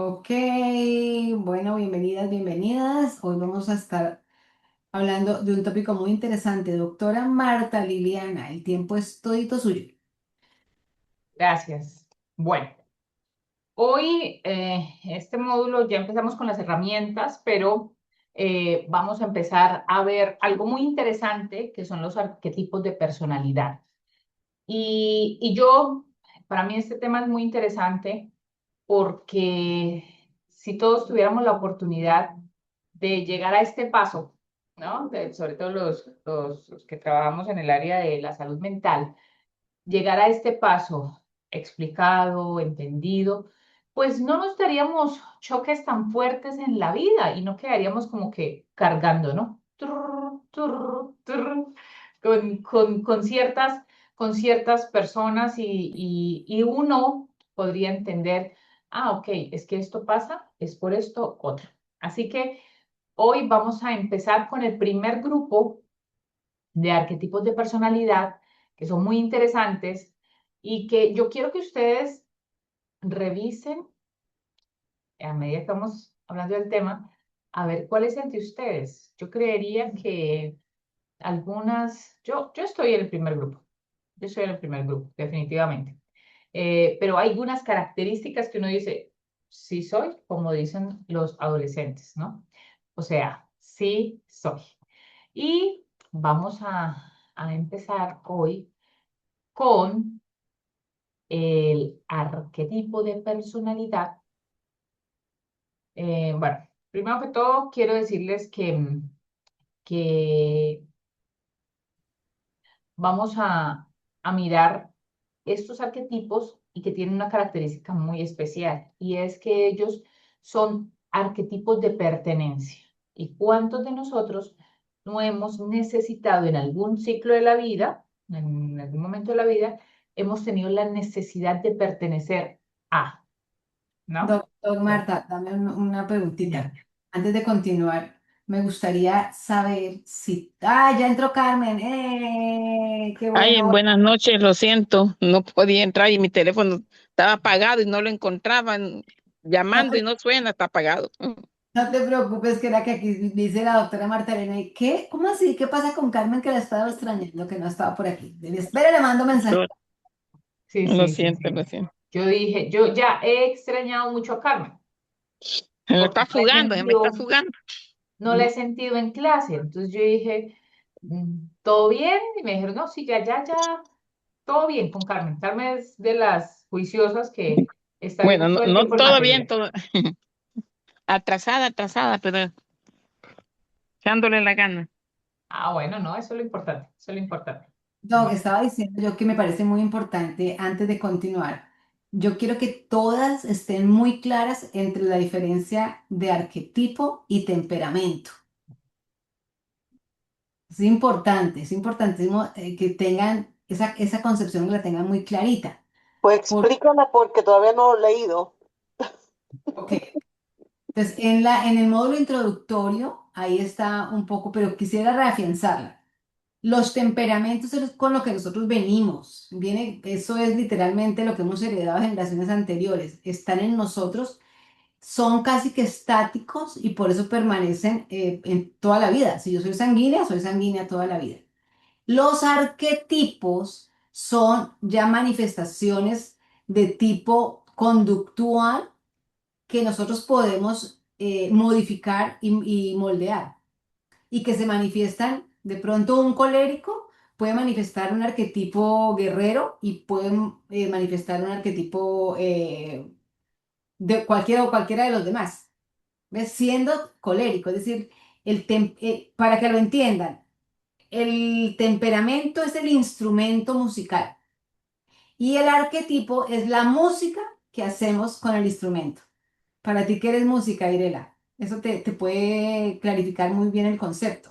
Ok, bueno, bienvenidas, bienvenidas. Hoy vamos a estar hablando de un tópico muy interesante. Doctora Marta Liliana, el tiempo es todito suyo. Gracias. Bueno, hoy este módulo ya empezamos con las herramientas, pero vamos a empezar a ver algo muy interesante que son los arquetipos de personalidad. Para mí este tema es muy interesante porque si todos tuviéramos la oportunidad de llegar a este paso, ¿no? Sobre todo los que trabajamos en el área de la salud mental, llegar a este paso explicado, entendido, pues no nos daríamos choques tan fuertes en la vida y no quedaríamos como que cargando, ¿no? Turr, turr, turr, con ciertas personas y uno podría entender, ok, es que esto pasa, es por esto, otro. Así que hoy vamos a empezar con el primer grupo de arquetipos de personalidad que son muy interesantes y que yo quiero que ustedes revisen a medida que vamos hablando del tema, a ver cuál es entre ustedes. Yo creería que yo estoy en el primer grupo, yo estoy en el primer grupo, definitivamente. Pero hay algunas características que uno dice, sí soy, como dicen los adolescentes, ¿no? O sea, sí soy. Y vamos a empezar hoy con el arquetipo de personalidad. Bueno, primero que todo, quiero decirles que vamos a mirar estos arquetipos y que tienen una característica muy especial, y es que ellos son arquetipos de pertenencia. ¿Y cuántos de nosotros no hemos necesitado en algún ciclo de la vida, en algún momento de la vida, hemos tenido la necesidad de pertenecer a, ¿no? Doctor Marta, dame una preguntita. Antes de continuar, me gustaría saber si... ¡Ah, ya entró Carmen! ¡Qué Ay, bueno! buenas noches, lo siento, no podía entrar y mi teléfono estaba apagado y no lo encontraban, No llamando y te, no suena, está apagado. no te preocupes, que era que aquí dice la doctora Marta Elena. ¿Y qué? ¿Cómo así? ¿Qué pasa con Carmen que la estaba extrañando, que no estaba por aquí? Espera, le mando mensaje. Lo, Sí, lo sí, sí, siento, sí. lo siento. Yo dije, yo ya he extrañado mucho a Carmen, Se me porque está fugando, se me está fugando. no la he sentido en clase. Entonces yo dije, ¿todo bien? Y me dijeron, no, sí, ya, todo bien con Carmen. Carmen es de las juiciosas que está viendo Bueno, no, todo el no tiempo el todo bien, material. todo atrasada, pero echándole la gana. Ah, bueno, no, eso es lo importante, eso es lo importante. No, que estaba diciendo yo que me parece muy importante antes de continuar. Yo quiero que todas estén muy claras entre la diferencia de arquetipo y temperamento. Es importantísimo que tengan esa concepción, que la tengan muy clarita. Pues Por, explícala porque todavía no lo he leído. ok, entonces en el módulo introductorio, ahí está un poco, pero quisiera reafianzarla. Los temperamentos es con lo que nosotros venimos. Eso es literalmente lo que hemos heredado de generaciones anteriores. Están en nosotros, son casi que estáticos y por eso permanecen en toda la vida. Si yo soy sanguínea toda la vida. Los arquetipos son ya manifestaciones de tipo conductual que nosotros podemos modificar y moldear y que se manifiestan, de pronto un colérico puede manifestar un arquetipo guerrero y puede manifestar un arquetipo de cualquiera de los demás, ¿ves? Siendo colérico, es decir, para que lo entiendan, el temperamento es el instrumento musical y el arquetipo es la música que hacemos con el instrumento. Para ti que eres música, Irela, eso te puede clarificar muy bien el concepto,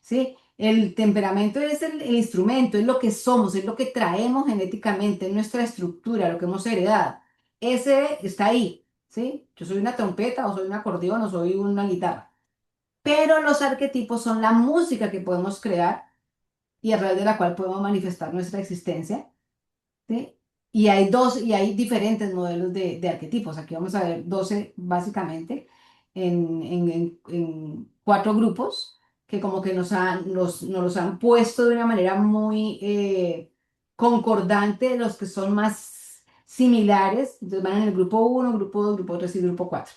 ¿sí? El temperamento es el instrumento, es lo que somos, es lo que traemos genéticamente, es nuestra estructura, lo que hemos heredado. Ese está ahí, ¿sí? Yo soy una trompeta o soy un acordeón o soy una guitarra. Pero los arquetipos son la música que podemos crear y a través de la cual podemos manifestar nuestra existencia, ¿sí? Y y hay diferentes modelos de arquetipos. Aquí vamos a ver 12 básicamente en 4 grupos que como que nos los han puesto de una manera muy concordante, los que son más similares. Entonces van en el grupo uno, grupo 2, grupo 3 y grupo 4.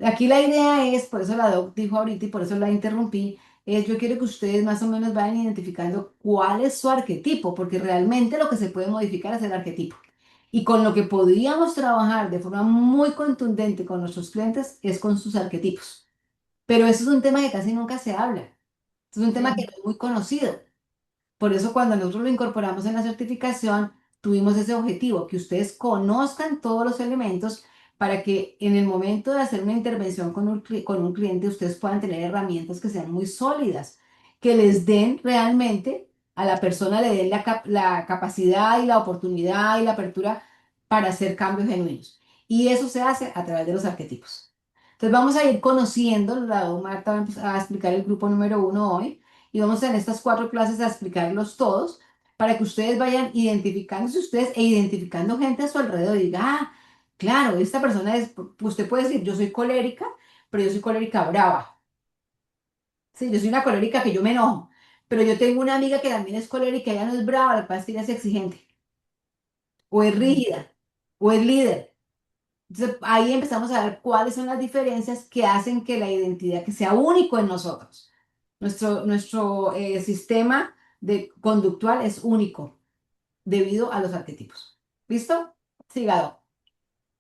Aquí la idea es, por eso la doc dijo ahorita y por eso la interrumpí, es yo quiero que ustedes más o menos vayan identificando cuál es su arquetipo, porque realmente lo que se puede modificar es el arquetipo. Y con lo que podríamos trabajar de forma muy contundente con nuestros clientes es con sus arquetipos. Pero eso es un tema que casi nunca se habla. Es un tema que no es muy conocido. Por eso cuando nosotros lo incorporamos en la certificación, tuvimos ese objetivo, que ustedes conozcan todos los elementos para que en el momento de hacer una intervención con un cliente, ustedes puedan tener herramientas que sean muy sólidas, que les den realmente a la persona, le den la capacidad y la oportunidad y la apertura para hacer cambios genuinos. Y eso se hace a través de los arquetipos. Entonces vamos a ir conociendo, Marta va a empezar a explicar el grupo número 1 hoy y vamos en estas 4 clases a explicarlos todos para que ustedes vayan identificándose ustedes e identificando gente a su alrededor y diga, ah, claro, esta persona es, usted puede decir, yo soy colérica, pero yo soy colérica brava. Sí, yo soy una colérica que yo me enojo, pero yo tengo una amiga que también es colérica, ella no es brava, la que pasa es que ella es exigente, o es Mm. rígida, o es líder. Entonces ahí empezamos a ver cuáles son las diferencias que hacen que la identidad, que sea único en nosotros. Nuestro sistema conductual es único debido a los arquetipos. ¿Listo? Sigado.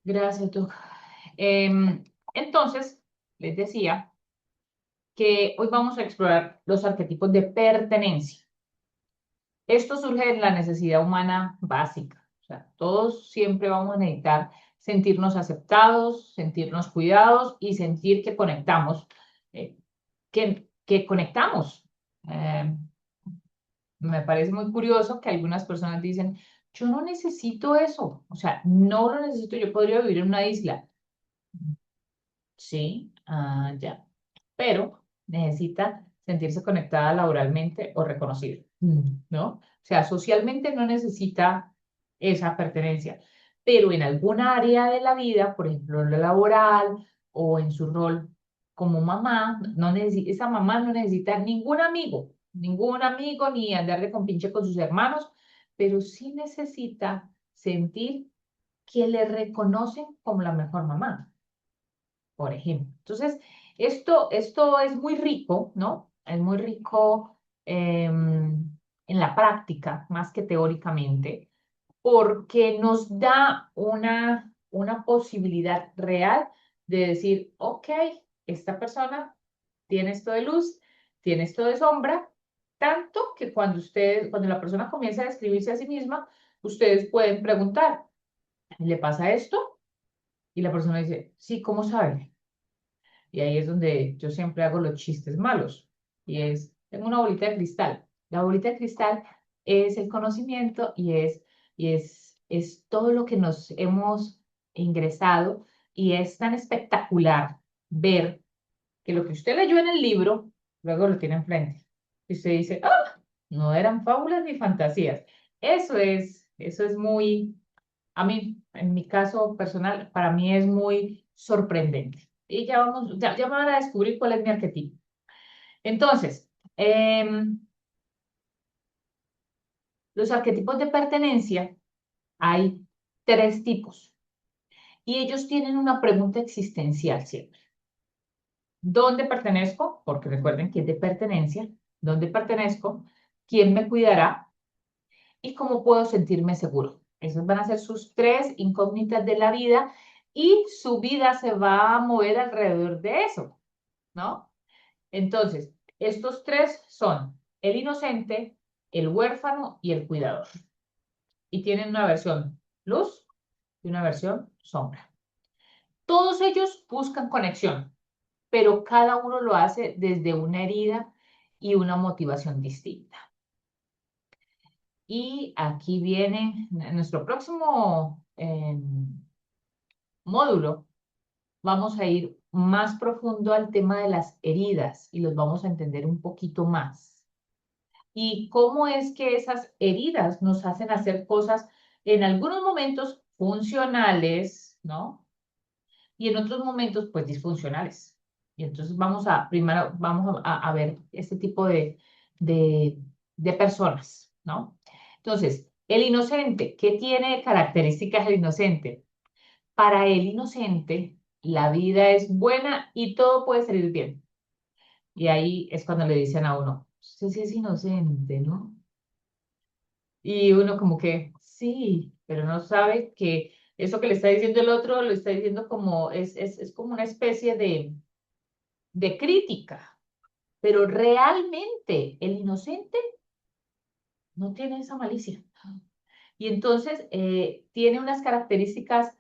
Gracias, tú. Entonces, les decía que hoy vamos a explorar los arquetipos de pertenencia. Esto surge de la necesidad humana básica. O sea, todos siempre vamos a necesitar sentirnos aceptados, sentirnos cuidados y sentir que conectamos, eh, que conectamos. Eh, Me parece muy curioso que algunas personas dicen, yo no necesito eso, o sea, no lo necesito, yo podría vivir en una isla. Sí, ya, pero necesita sentirse conectada laboralmente o reconocida, ¿no? O sea, socialmente no necesita esa pertenencia, pero en alguna área de la vida, por ejemplo, en lo laboral o en su rol como mamá, esa mamá no necesita ningún amigo ni andar de compinche con sus hermanos, pero sí necesita sentir que le reconocen como la mejor mamá, por ejemplo. Entonces, esto es muy rico, ¿no? Es muy rico en la práctica, más que teóricamente, porque nos da una posibilidad real de decir, ok, esta persona tiene esto de luz, tiene esto de sombra, tanto que cuando la persona comienza a describirse a sí misma, ustedes pueden preguntar, ¿le pasa esto? Y la persona dice, sí, ¿cómo sabe? Y ahí es donde yo siempre hago los chistes malos. Y tengo una bolita de cristal. La bolita de cristal es el conocimiento y es todo lo que nos hemos ingresado. Y es tan espectacular ver que lo que usted leyó en el libro, luego lo tiene enfrente. Y usted dice, ah, no eran fábulas ni fantasías. Eso es muy, a mí, en mi caso personal, para mí es muy sorprendente. Y ya me van a descubrir cuál es mi arquetipo. Entonces, los arquetipos de pertenencia hay 3 tipos y ellos tienen una pregunta existencial siempre. ¿Dónde pertenezco? Porque recuerden que es de pertenencia. ¿Dónde pertenezco? ¿Quién me cuidará? ¿Y cómo puedo sentirme seguro? Esas van a ser sus 3 incógnitas de la vida y su vida se va a mover alrededor de eso, ¿no? Entonces, estos 3 son el inocente, el huérfano y el cuidador. Y tienen una versión luz y una versión sombra. Todos ellos buscan conexión, pero cada uno lo hace desde una herida y una motivación distinta. Y aquí viene nuestro próximo módulo. Vamos a ir más profundo al tema de las heridas y los vamos a entender un poquito más. Y cómo es que esas heridas nos hacen hacer cosas En algunos momentos funcionales, ¿no? Y en otros momentos, pues disfuncionales. Y entonces primero vamos a ver este tipo de, de personas, ¿no? Entonces, el inocente, ¿qué tiene características el inocente? Para el inocente, la vida es buena y todo puede salir bien. Y ahí es cuando le dicen a uno, usted sí es inocente, ¿no? Y uno como que, sí, pero no sabe que eso que le está diciendo el otro, lo está diciendo como, es como una especie de crítica. Pero realmente el inocente no tiene esa malicia. Y entonces tiene unas características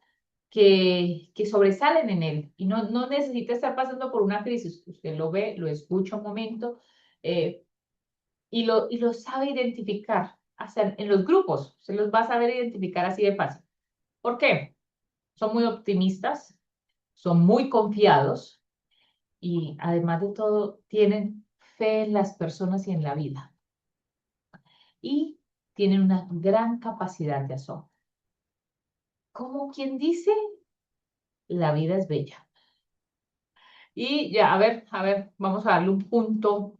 que sobresalen en él y no necesita estar pasando por una crisis. Usted lo ve, lo escucha un momento eh, y lo sabe identificar. Hasta en los grupos se los va a saber identificar así de fácil. ¿Por qué? Son muy optimistas, son muy confiados y además de todo tienen fe en las personas y en la vida. Y tienen una gran capacidad de asombro. Como quien dice, la vida es bella. Y ya, a ver, vamos a darle un punto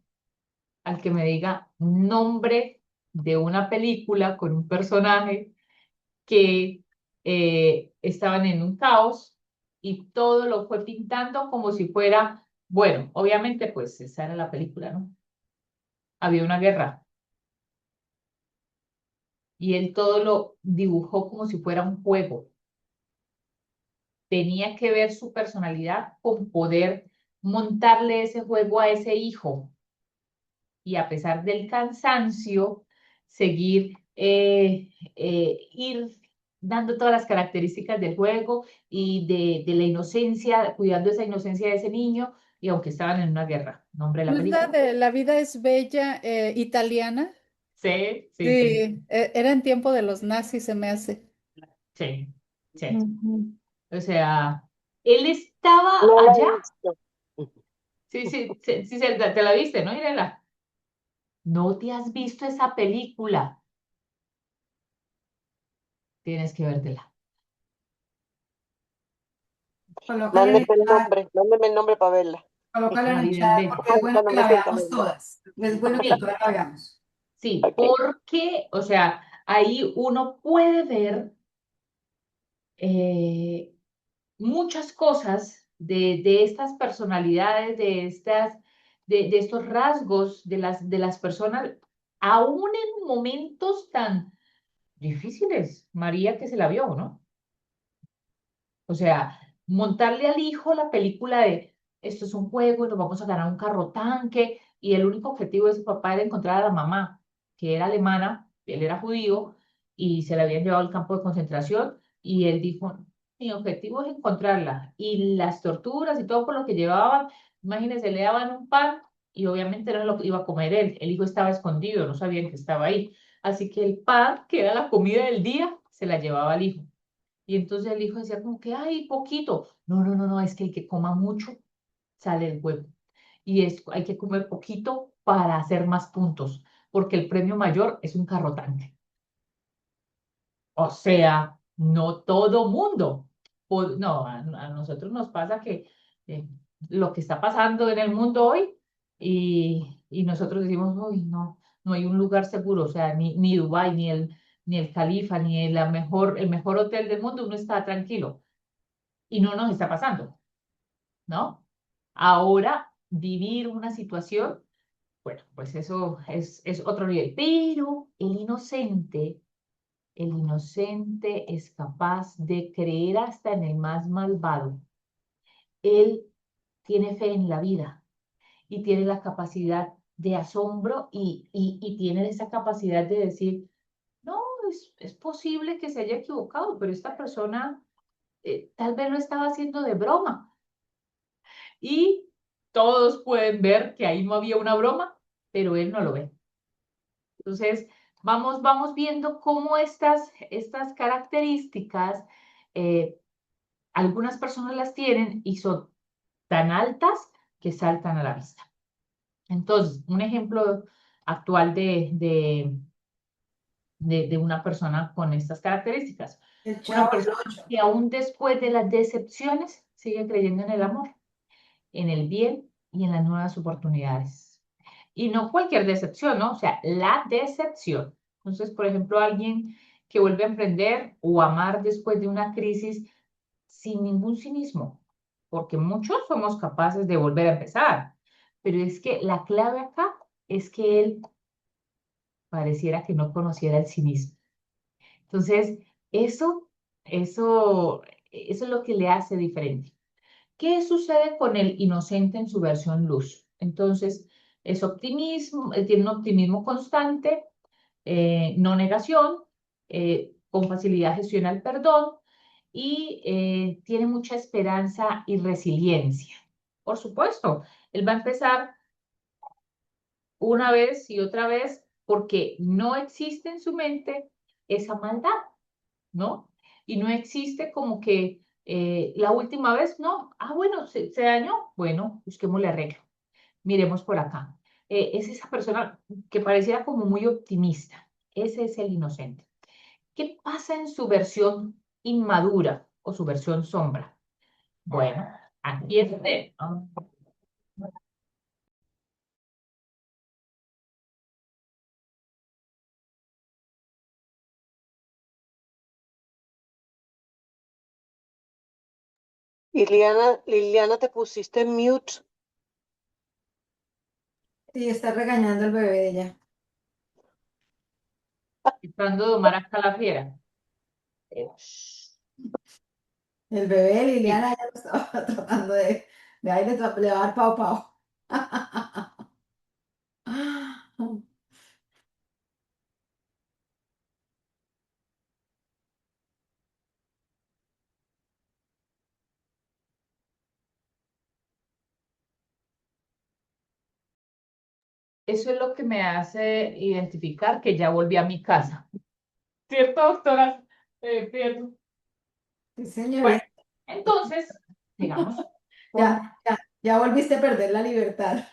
al que me diga nombre de una película con un personaje que estaban en un caos y todo lo fue pintando como si fuera, bueno, obviamente pues esa era la película, ¿no? Había una guerra y él todo lo dibujó como si fuera un juego. Tenía que ver su personalidad con poder montarle ese juego a ese hijo y a pesar del cansancio, seguir, ir dando todas las características del juego y de la inocencia, cuidando esa inocencia de ese niño, y aunque estaban en una guerra. ¿Nombre de la ¿No es la película? de La vida es bella, italiana? Sí, sí, sí, Sí, era en tiempo de los nazis, se me hace. sí, sí. Ujú. O sea, él estaba No la he allá. visto. Sí, sí, sí, sí, te la viste, ¿no, Irela? ¿No te has visto esa película? Tienes que vértela. Mándeme el nombre para verla. colócala en La el vida es chat bella. porque es bueno Cuando que me la sienta a veamos verla. todas. Es bueno que Sí, todas la veamos. sí, Ok. porque, o sea, ahí uno puede ver eh, muchas cosas de estas personalidades, de estos rasgos de las personas, aún en momentos tan difíciles. María que se la vio, ¿no? O sea, montarle al hijo la película de esto es un juego y nos vamos a ganar un carro tanque y el único objetivo de su papá era encontrar a la mamá, que era alemana, él era judío y se la habían llevado al campo de concentración y él dijo, mi objetivo es encontrarla y las torturas y todo por lo que llevaban, imagínense, le daban un pan y obviamente no lo iba a comer él, el hijo estaba escondido, no sabían que estaba ahí, así que el pan, que era la comida del día, se la llevaba al hijo. Y entonces el hijo decía como que, ay, poquito. No, no, no, no, es que el que coma mucho sale el huevo. Y hay que comer poquito para hacer más puntos, porque el premio mayor es un carro tanque. O sea, no todo mundo. No, a nosotros nos pasa que eh, lo que está pasando en el mundo hoy y nosotros decimos, uy, no, no hay un lugar seguro, o sea, ni Dubái, ni el Califa, ni el mejor hotel del mundo, uno está tranquilo y no nos está pasando, ¿no? Ahora, vivir una situación, bueno, pues eso es otro nivel, pero el inocente es capaz de creer hasta en el más malvado. Él tiene fe en la vida y tiene la capacidad de asombro y tiene esa capacidad de decir, no, es posible que se haya equivocado, pero esta persona tal vez lo estaba haciendo de broma. Y todos pueden ver que ahí no había una broma, pero él no lo ve. Entonces, vamos viendo cómo estas características, eh, algunas personas las tienen y son tan altas que saltan a la vista. Entonces, un ejemplo actual de una persona con estas características. El Una chavo del persona 8. que aún después de las decepciones sigue creyendo en el amor, en el bien y en las nuevas oportunidades. Y no cualquier decepción, ¿no? O sea, la decepción. Entonces, por ejemplo, alguien que vuelve a emprender o amar después de una crisis sin ningún cinismo, porque muchos somos capaces de volver a empezar, pero es que la clave acá es que él pareciera que no conociera el cinismo. Entonces, eso, eso es lo que le hace diferente. ¿Qué sucede con el inocente en su versión luz? Entonces, es optimismo, tiene un optimismo constante, no negación, con facilidad gestiona el perdón y tiene mucha esperanza y resiliencia. Por supuesto, él va a empezar una vez y otra vez porque no existe en su mente esa maldad, ¿no? Y no existe como que la última vez, no, bueno, se dañó, bueno, busquémosle arreglo, miremos por acá. Es esa persona que pareciera como muy optimista, ese es el inocente. ¿Qué pasa en su versión inmadura o su versión sombra? Bueno, aquí está. Liliana, te pusiste en mute. Sí, está regañando el bebé de ella. Tratando de domar acá la fiera. El bebé de Sí. Liliana ya lo estaba tratando de ahí le va a dar pau pau. Eso es lo que me hace identificar que ya volví a mi casa. ¿Cierto, doctora? Cierto. Sí, Bueno, señorita. entonces, digamos, Ya, con... ya volviste a perder la libertad.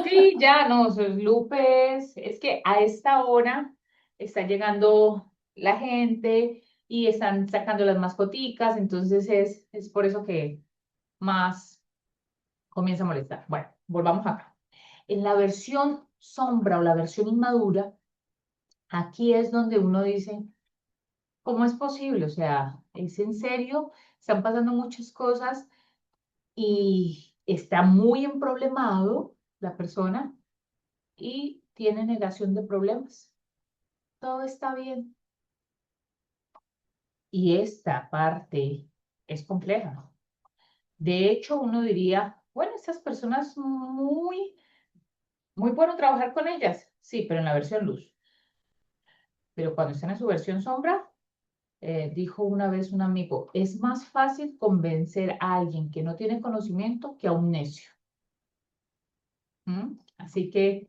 Sí, ya no, eso es Lupe, es que a esta hora está llegando la gente y están sacando las mascoticas, entonces es por eso que más comienza a molestar. Bueno, volvamos acá. En la versión sombra o la versión inmadura, aquí es donde uno dice, ¿cómo es posible? O sea, ¿es en serio? Están pasando muchas cosas y está muy emproblemado la persona y tiene negación de problemas. Todo está bien. Y esta parte es compleja. De hecho, uno diría, bueno, estas personas muy bueno trabajar con ellas. Sí, pero en la versión luz. Pero cuando están en su versión sombra, dijo una vez un amigo, es más fácil convencer a alguien que no tiene conocimiento que a un necio. ¿Mm? Así que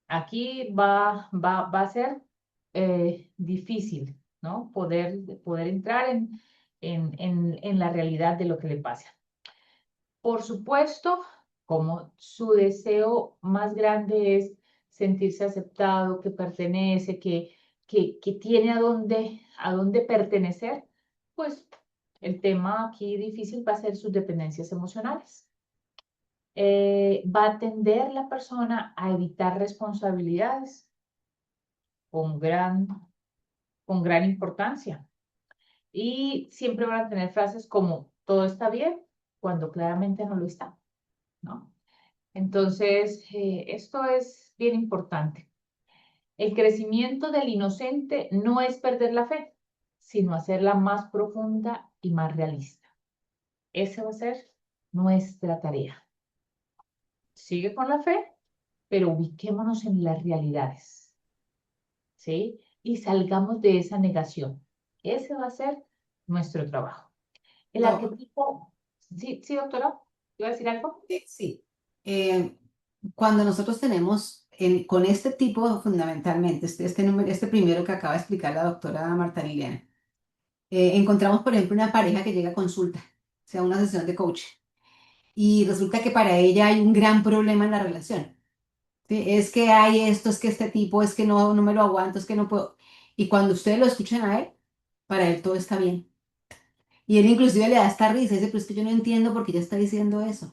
aquí va a ser difícil, ¿no? Poder entrar en la realidad de lo que le pasa. Por supuesto, como su deseo más grande es sentirse aceptado, que pertenece, que tiene a dónde pertenecer, pues el tema aquí difícil va a ser sus dependencias emocionales. Va a tender la persona a evitar responsabilidades con con gran importancia. Y siempre van a tener frases como todo está bien cuando claramente no lo está, ¿no? Entonces, esto es bien importante. El crecimiento del inocente no es perder la fe, sino hacerla más profunda y más realista. Esa va a ser nuestra tarea. Sigue con la fe, pero ubiquémonos en las realidades, ¿sí? Y salgamos de esa negación. Ese va a ser nuestro trabajo. El No, arquetipo, sí, sí, doctora, ¿iba a decir algo? sí. Eh, Cuando nosotros tenemos con este tipo fundamentalmente, este primero que acaba de explicar la doctora Marta Liliana, encontramos, por ejemplo, una pareja que llega a consulta, o sea, una sesión de coaching, y resulta que para ella hay un gran problema en la relación. ¿Sí? Es que hay esto, es que este tipo, es que no me lo aguanto, es que no puedo. Y cuando ustedes lo escuchen a él, para él todo está bien. Y él inclusive le da esta risa, dice, pero es que yo no entiendo por qué ella está diciendo eso.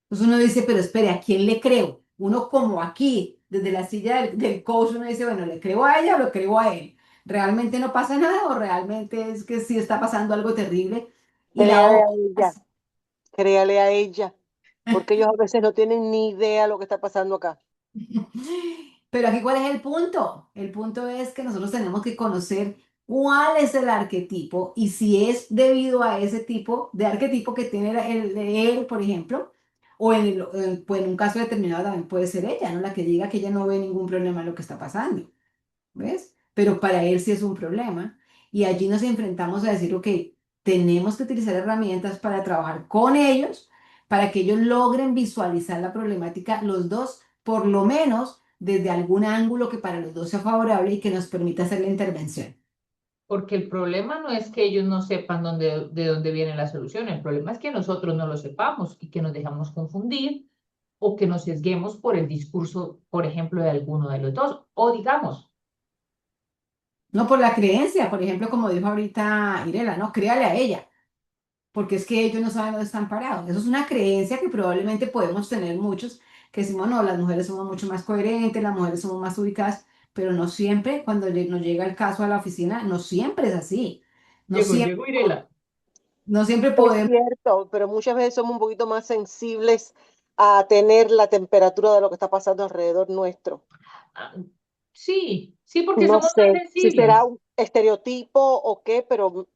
Entonces uno dice, pero espere, ¿a quién le creo? Uno como aquí, desde la silla del coach, uno dice, bueno, ¿le creo a ella o le creo a él? ¿Realmente no pasa nada o realmente es que sí está pasando algo terrible? Y la Créale a otra, ella, créale a ella, porque ellos a veces no tienen ni idea lo que está pasando acá. pero aquí, ¿cuál es el punto? El punto es que nosotros tenemos que conocer cuál es el arquetipo y si es debido a ese tipo de arquetipo que tiene él, por ejemplo, o pues en un caso determinado también puede ser ella, ¿no? La que diga que ella no ve ningún problema en lo que está pasando, ¿ves? Pero para él sí es un problema y allí nos enfrentamos a decir, ok, tenemos que utilizar herramientas para trabajar con ellos, para que ellos logren visualizar la problemática los dos, por lo menos desde algún ángulo que para los dos sea favorable y que nos permita hacer la intervención. Porque el problema no es que ellos no sepan de dónde viene la solución, el problema es que nosotros no lo sepamos y que nos dejamos confundir o que nos sesguemos por el discurso, por ejemplo, de alguno de los dos. O digamos, No por la creencia, por ejemplo, como dijo ahorita Irela, no, créale a ella, porque es que ellos no saben dónde están parados. Eso es una creencia que probablemente podemos tener muchos, que decimos, no, las mujeres somos mucho más coherentes, las mujeres somos más ubicadas, pero no siempre, cuando nos llega el caso a la oficina, no siempre es así. No siempre, llegó Irela. no siempre Es podemos, cierto, pero muchas veces somos un poquito más sensibles a tener la temperatura de lo que está pasando alrededor nuestro. Ah, sí, sí, porque No somos más sé si será sensibles. un estereotipo o qué, pero No,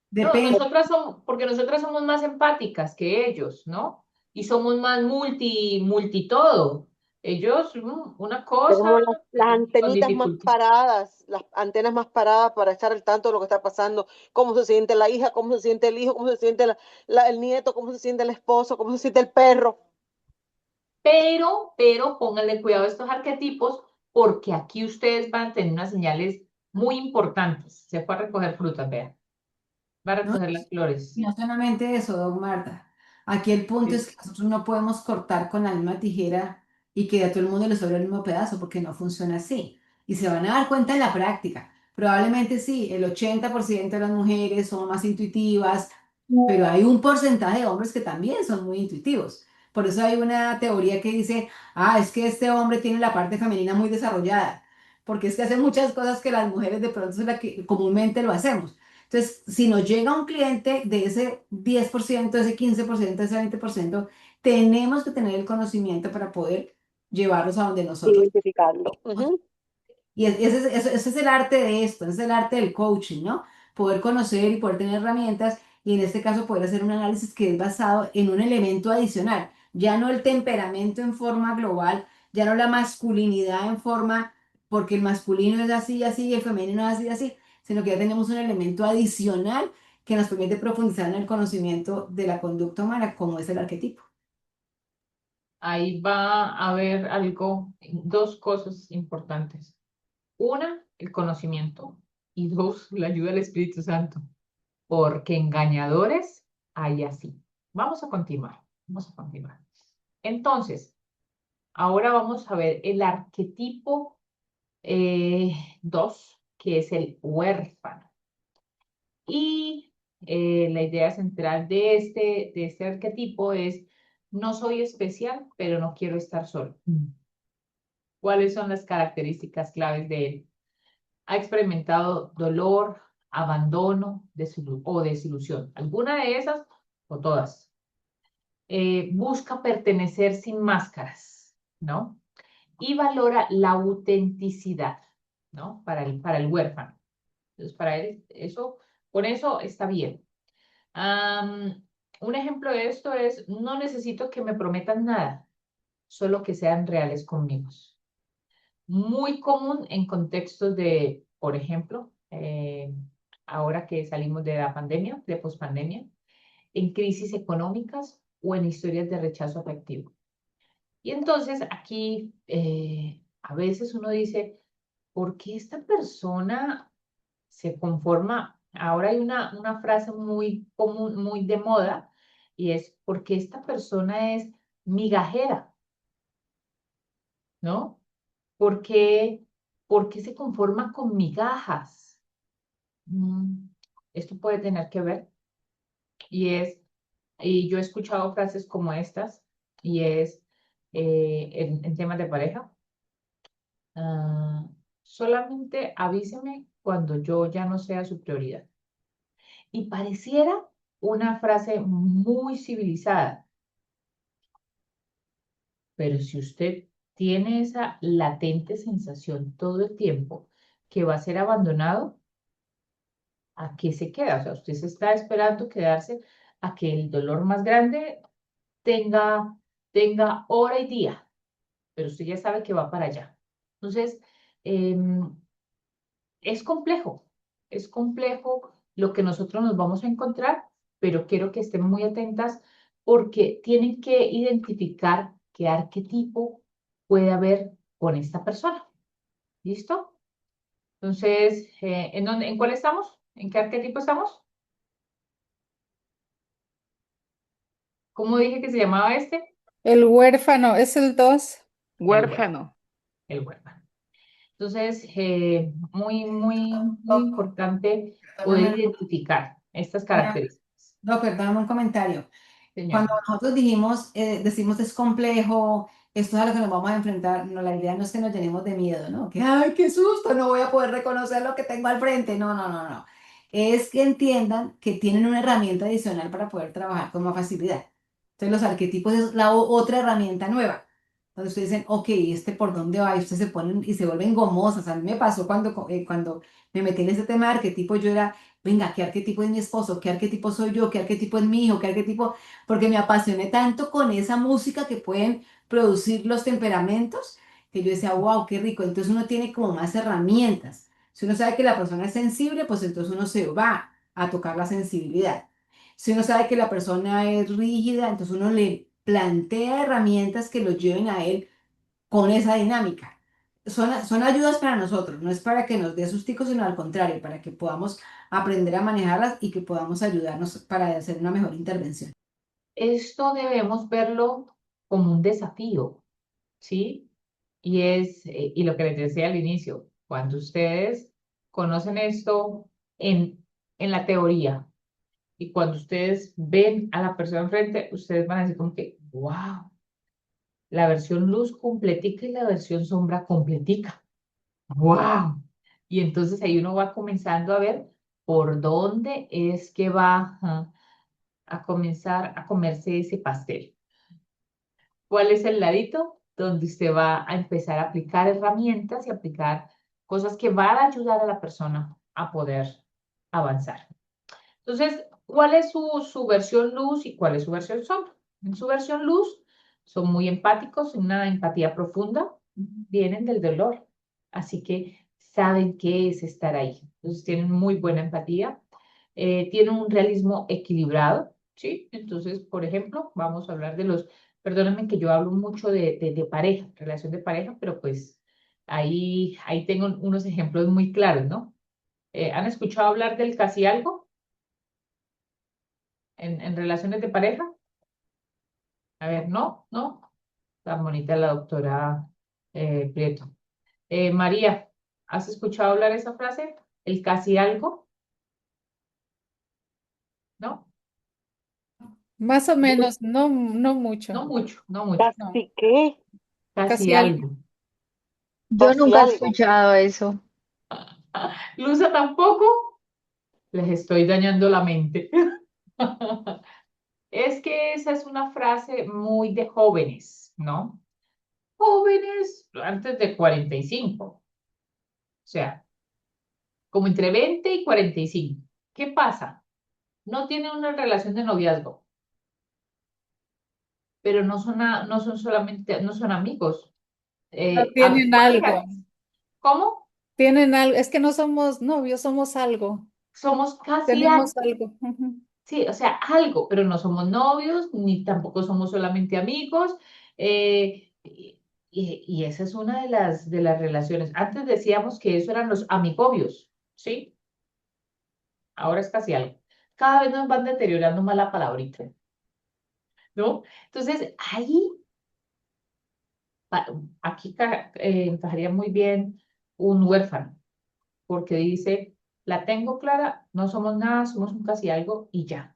depende, nosotras somos, porque nosotras somos más empáticas que ellos, ¿no? Y somos más multi todo. Ellos, una cosa tenemos las con antenitas más dificultad. paradas, las antenas más paradas para estar al tanto de lo que está pasando, cómo se siente la hija, cómo se siente el hijo, cómo se siente el nieto, cómo se siente el esposo, cómo se siente el perro. Pero pónganle cuidado a estos arquetipos porque aquí ustedes van a tener unas señales muy importantes. Se fue a recoger frutas, vean. Va a ¿no? recoger las Y flores. no solamente eso, don Marta. Aquí el punto Sí. es que nosotros no podemos cortar con la misma tijera y que a todo el mundo le sobre el mismo pedazo, porque no funciona así. Y se van a dar cuenta en la práctica. Probablemente sí, el 80% de las mujeres son más intuitivas, pero hay un porcentaje de hombres que también son muy intuitivos. Por eso hay una teoría que dice, ah, es que este hombre tiene la parte femenina muy desarrollada, porque es que hace muchas cosas que las mujeres de pronto es la que comúnmente lo hacemos. Entonces, si nos llega un cliente de ese 10%, de ese 15%, de ese 20%, tenemos que tener el conocimiento para poder llevarlos a donde nosotros. Identificarlo. Ujú. Y ese es el arte de esto, ese es el arte del coaching, ¿no? Poder conocer y poder tener herramientas y en este caso poder hacer un análisis que es basado en un elemento adicional, ya no el temperamento en forma global, ya no la masculinidad en forma, porque el masculino es así, así, y el femenino es así, así, sino que ya tenemos un elemento adicional que nos permite profundizar en el conocimiento de la conducta humana, como es el arquetipo. Ahí va a haber algo, dos cosas importantes. Una, el conocimiento. Y dos, la ayuda del Espíritu Santo. Porque engañadores hay así. Vamos a continuar. Vamos a continuar. Entonces, ahora vamos a ver el arquetipo 2, que es el huérfano. Y la idea central de este arquetipo es, no soy especial, pero no quiero estar solo. ¿Cuáles son las características claves de él? Ha experimentado dolor, abandono o desilusión. ¿Alguna de esas o todas? Busca pertenecer sin máscaras, ¿no? Y valora la autenticidad, ¿no? Para el huérfano. Entonces, para él, eso, con eso está bien. Un ejemplo de esto es, no necesito que me prometan nada, solo que sean reales conmigo. Muy común en contextos de, por ejemplo, ahora que salimos de la pandemia, de pospandemia, en crisis económicas o en historias de rechazo afectivo. Y entonces aquí a veces uno dice, ¿por qué esta persona se conforma? Ahora hay una frase muy común, muy de moda, y es, ¿por qué esta persona es migajera? ¿No? ¿Por qué ¿Por qué se conforma con migajas? Mm, Esto puede tener que ver y yo he escuchado frases como estas y es en temas de pareja. ah, Solamente avíseme cuando yo ya no sea su prioridad. Y pareciera una frase muy civilizada, pero si usted tiene esa latente sensación todo el tiempo que va a ser abandonado, ¿a qué se queda? O sea, usted se está esperando quedarse a que el dolor más grande tenga, tenga hora y día, pero usted ya sabe que va para allá. Entonces, em, es complejo lo que nosotros nos vamos a encontrar, pero quiero que estén muy atentas porque tienen que identificar qué arquetipo puede haber con esta persona. ¿Listo? Entonces, ¿en cuál estamos? ¿En qué arquetipo estamos? ¿Cómo dije que se llamaba este? El huérfano es el 2. El huérfano. Huérfano. El huérfano. Entonces, muy Doc, importante poder perdóname, identificar estas una- características. Doc, perdóname un comentario. Señora. Cuando nosotros dijimos, decimos es complejo, esto es a lo que nos vamos a enfrentar, no, la idea no es que nos llenemos de miedo, ¿no? Que, ay, qué susto, no voy a poder reconocer lo que tengo al frente. No, no, no, no. Es que entiendan que tienen una herramienta adicional para poder trabajar con más facilidad. Entonces, los arquetipos es la otra herramienta nueva. Donde ustedes dicen, ok, ¿este por dónde va? Y ustedes se ponen y se vuelven gomosas. A mí me pasó cuando me metí en ese tema de arquetipo, yo era, venga, ¿qué arquetipo es mi esposo? ¿Qué arquetipo soy yo? ¿Qué arquetipo es mi hijo? ¿Qué arquetipo? Porque me apasioné tanto con esa música que pueden producir los temperamentos, que yo decía, wow, qué rico. Entonces uno tiene como más herramientas. Si uno sabe que la persona es sensible, pues entonces uno se va a tocar la sensibilidad. Si uno sabe que la persona es rígida, entonces uno le plantea herramientas que lo lleven a él con esa dinámica. Son ayudas para nosotros, no es para que nos dé sustico, sino al contrario, para que podamos aprender a manejarlas y que podamos ayudarnos para hacer una mejor intervención. Esto debemos verlo como un desafío, ¿sí? Y lo que les decía al inicio, cuando ustedes conocen esto en, en la teoría y cuando ustedes ven a la persona enfrente, ustedes van a decir como que, wow, la versión luz completica y la versión sombra completica, wow. Y entonces ahí uno va comenzando a ver por dónde es que va a comenzar a comerse ese pastel. ¿Cuál es el ladito donde usted va a empezar a aplicar herramientas y aplicar cosas que van a ayudar a la persona a poder avanzar? Entonces, ¿cuál es su versión luz y cuál es su versión sombra? En su versión luz son muy empáticos, una empatía profunda, vienen del dolor, así que saben qué es estar ahí. Entonces, tienen muy buena empatía, tienen un realismo equilibrado, ¿sí? Entonces, por ejemplo, vamos a hablar de perdónenme que yo hablo mucho de pareja, relación de pareja, pero pues ahí tengo unos ejemplos muy claros, ¿no? ¿Han escuchado hablar del casi algo en relaciones de pareja? A ver, no, no. Tan bonita la doctora Prieto. María, ¿has escuchado hablar esa frase? ¿El casi algo? ¿No? Más o Luz, menos, no, no mucho. no mucho, no mucho. No, ¿Casi qué? Casi casi algo. algo. Yo Casi nunca he algo. escuchado eso. Luza tampoco. Les estoy dañando la mente. Es que esa es una frase muy de jóvenes, ¿no? Jóvenes antes de 45. O sea, como entre 20 y 45. ¿Qué pasa? No tienen una relación de noviazgo, pero no son solamente, no son amigos. No tienen Puede algo. que, ¿cómo? Tienen algo. Es que no somos novios, somos algo. Somos casi Tenemos algo. algo. Ujú. Sí, o sea, algo, pero no somos novios, ni tampoco somos solamente amigos. Y esa es una de las relaciones. Antes decíamos que eso eran los amigobios, ¿sí? Ahora es casi algo. Cada vez nos van deteriorando más la palabrita, ¿no? Entonces, ahí, aquí encajaría muy bien un huérfano, porque dice, la tengo clara, no somos nada, somos un casi algo y ya.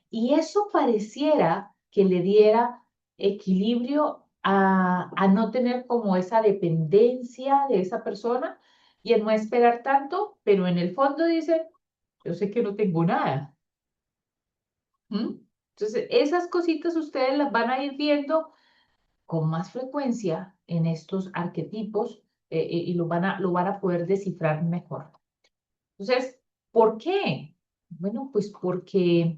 Y eso pareciera que le diera equilibrio a no tener como esa dependencia de esa persona y en no esperar tanto, pero en el fondo dice, yo sé que no tengo nada. ¿Mm? Entonces, esas cositas ustedes las van a ir viendo con más frecuencia en estos arquetipos y lo van a poder descifrar mejor. Entonces, ¿por qué? Bueno, pues porque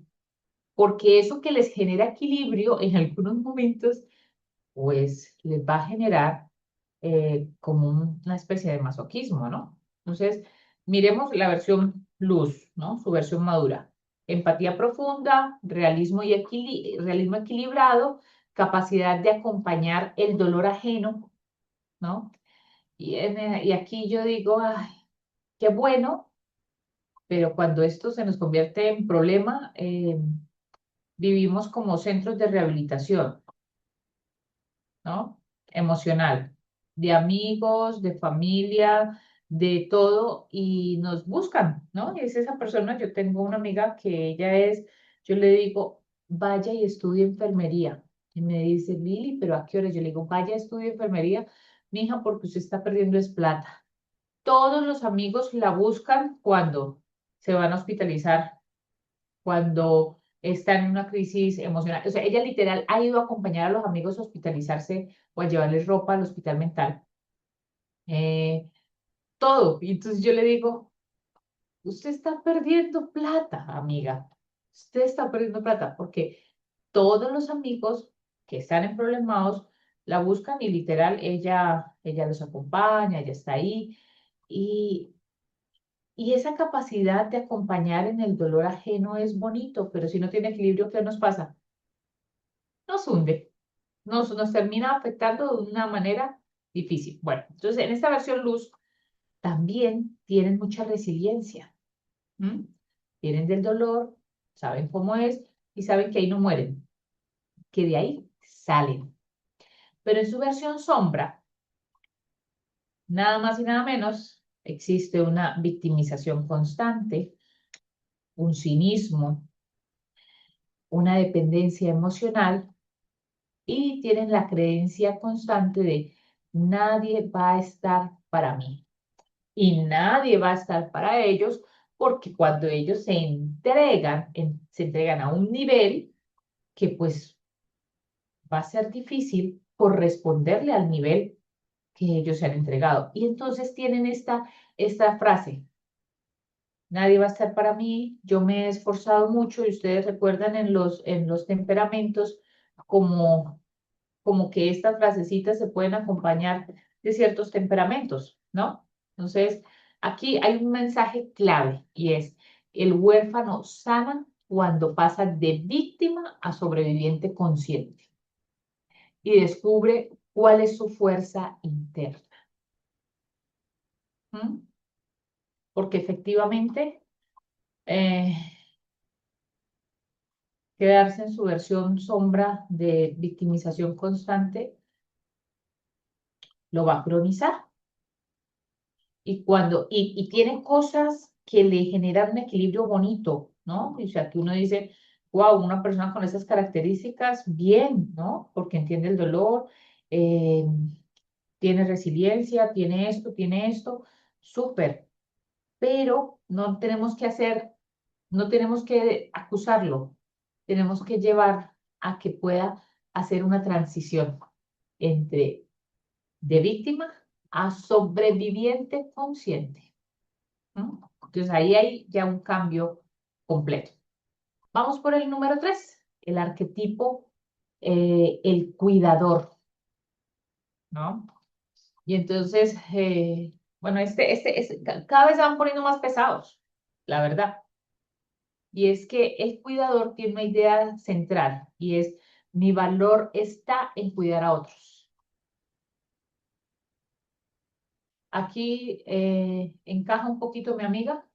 eso que les genera equilibrio en algunos momentos, pues les va a generar como una especie de masoquismo, ¿no? Entonces, miremos la versión luz, ¿no? Su versión madura. Empatía profunda, realismo equilibrado, capacidad de acompañar el dolor ajeno, ¿no? Y aquí yo digo, ay, qué bueno, pero cuando esto se nos convierte en problema, vivimos como centros de rehabilitación, ¿no? Emocional, de amigos, de familia, de todo, y nos buscan, ¿no? Y es esa persona, yo tengo una amiga que ella es, yo le digo, vaya y estudie enfermería. Y me dice, Lili, ¿pero a qué hora? Yo le digo, vaya, estudie enfermería, mija, porque usted está perdiendo es plata. Todos los amigos la buscan cuando se van a hospitalizar, cuando están en una crisis emocional. O sea, ella literal ha ido a acompañar a los amigos a hospitalizarse o a llevarles ropa al hospital mental. Eh, todo. Y entonces yo le digo, usted está perdiendo plata, amiga. Usted está perdiendo plata porque todos los amigos que están en problemados la buscan y literal ella los acompaña, ella está ahí. Y, y esa capacidad de acompañar en el dolor ajeno es bonito, pero si no tiene equilibrio, ¿qué nos pasa? Nos hunde, nos termina afectando de una manera difícil. Bueno, entonces en esta versión luz también tienen mucha resiliencia. ¿M? Vienen del dolor, saben cómo es y saben que ahí no mueren, que de ahí salen. Pero en su versión sombra, nada más y nada menos, existe una victimización constante, un cinismo, una dependencia emocional y tienen la creencia constante de nadie va a estar para mí y nadie va a estar para ellos porque cuando ellos se entregan a un nivel que pues va a ser difícil corresponderle al nivel que ellos se han entregado. Y entonces tienen esta frase, nadie va a estar para mí, yo me he esforzado mucho y ustedes recuerdan en los temperamentos como que estas frasecitas se pueden acompañar de ciertos temperamentos, ¿no? Entonces, aquí hay un mensaje clave y es, el huérfano sana cuando pasa de víctima a sobreviviente consciente y descubre cuál es su fuerza interna. ¿Mm? Porque efectivamente, eh, quedarse en su versión sombra de victimización constante lo va a cronizar. Y tiene cosas que le generan un equilibrio bonito, ¿no? O sea, que uno dice, wow, una persona con esas características, bien, ¿no? Porque entiende el dolor, eh, tiene resiliencia, tiene esto, súper. Pero no tenemos que acusarlo, tenemos que llevar a que pueda hacer una transición entre de víctima a sobreviviente consciente. ¿No? Entonces ahí hay ya un cambio completo. Vamos por el número 3, el arquetipo, el cuidador, ¿no? Y entonces, bueno, cada vez se van poniendo más pesados, la verdad. Y es que el cuidador tiene una idea central y es, mi valor está en cuidar a otros. Aquí encaja un poquito mi amiga,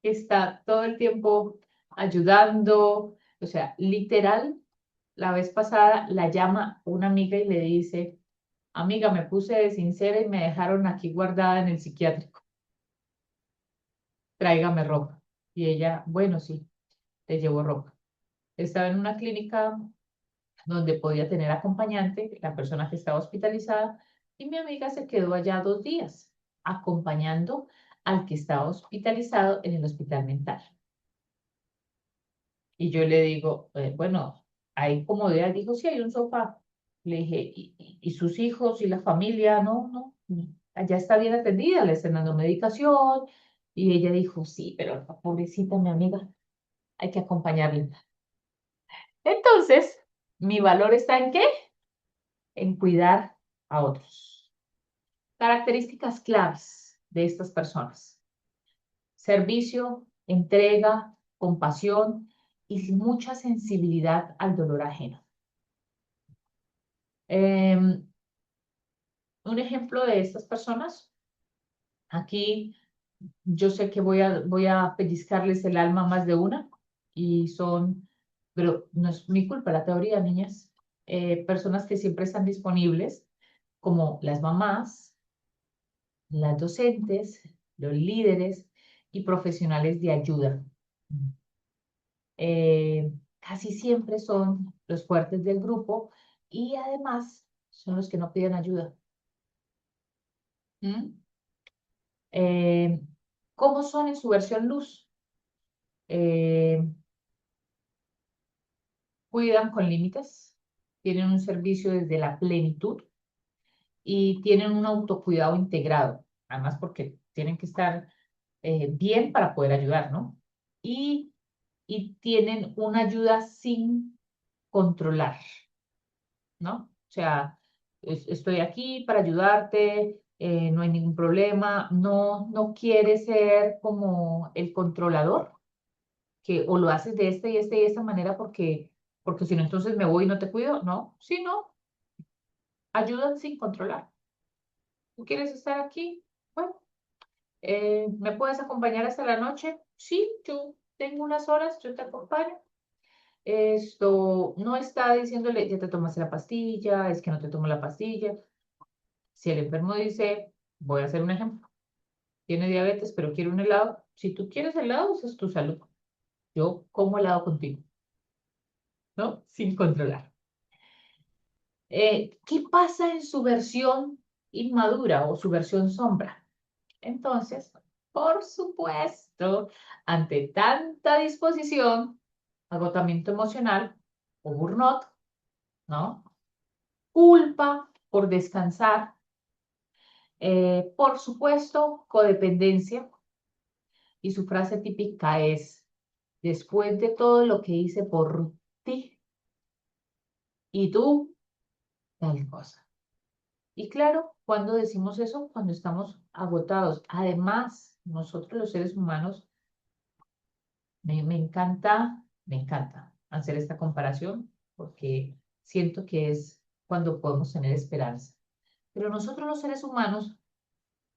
que está todo el tiempo ayudando, o sea, literal, la vez pasada la llama una amiga y le dice, amiga, me puse de sincera y me dejaron aquí guardada en el psiquiátrico. Tráigame ropa. Y ella, bueno, sí, le llevó ropa. Estaba en una clínica donde podía tener acompañante, la persona que estaba hospitalizada, y mi amiga se quedó allá 2 días, acompañando al que estaba hospitalizado en el hospital mental. Y yo le digo, bueno, ¿hay comodidad? Dijo, sí, hay un sofá. Le dije, ¿y sus hijos y la familia? No, no, allá está bien atendida, le están dando medicación. Y ella dijo, sí, pero pobrecita mi amiga, hay que acompañarla. Entonces, mi valor está ¿en qué? En cuidar a otros. Características claves de estas personas: servicio, entrega, compasión y mucha sensibilidad al dolor ajeno. Un ejemplo de estas personas, aquí yo sé que voy a pellizcarles el alma a más de una, y son, pero no es mi culpa la teoría, niñas, personas que siempre están disponibles, como las mamás, las docentes, los líderes y profesionales de ayuda. Casi siempre son los fuertes del grupo y además son los que no piden ayuda. ¿Mm? Eh, ¿Cómo son en su versión luz? Eh, Cuidan con límites, tienen un servicio desde la plenitud y tienen un autocuidado integrado, además porque tienen que estar bien para poder ayudar, ¿no? Y, y tienen una ayuda sin controlar, ¿no? O sea, estoy aquí para ayudarte, no hay ningún problema, no, no quiere ser como el controlador, que o lo haces de esta y esta y esta manera porque si no, entonces me voy y no te cuido, ¿no? Sí, no, ayudan sin controlar. ¿Tú quieres estar aquí? Bueno, ¿me puedes acompañar hasta la noche? Sí, yo tengo unas horas, yo te acompaño. Esto no está diciéndole, ya te tomaste la pastilla, es que no te tomo la pastilla. Si el enfermo dice, voy a hacer un ejemplo, tiene diabetes, pero quiere un helado, si tú quieres helado, esa es tu salud. Yo como helado contigo, ¿no? Sin controlar. ¿Qué pasa en su versión inmadura o su versión sombra? Entonces, por supuesto, ante tanta disposición, agotamiento emocional o burnout, ¿no? Culpa por descansar, por supuesto, codependencia, y su frase típica es, después de todo lo que hice por ti y tú, tal cosa. Y claro, cuando decimos eso, cuando estamos agotados. Además, nosotros los seres humanos, me encanta hacer esta comparación porque siento que es cuando podemos tener esperanza. Pero nosotros los seres humanos,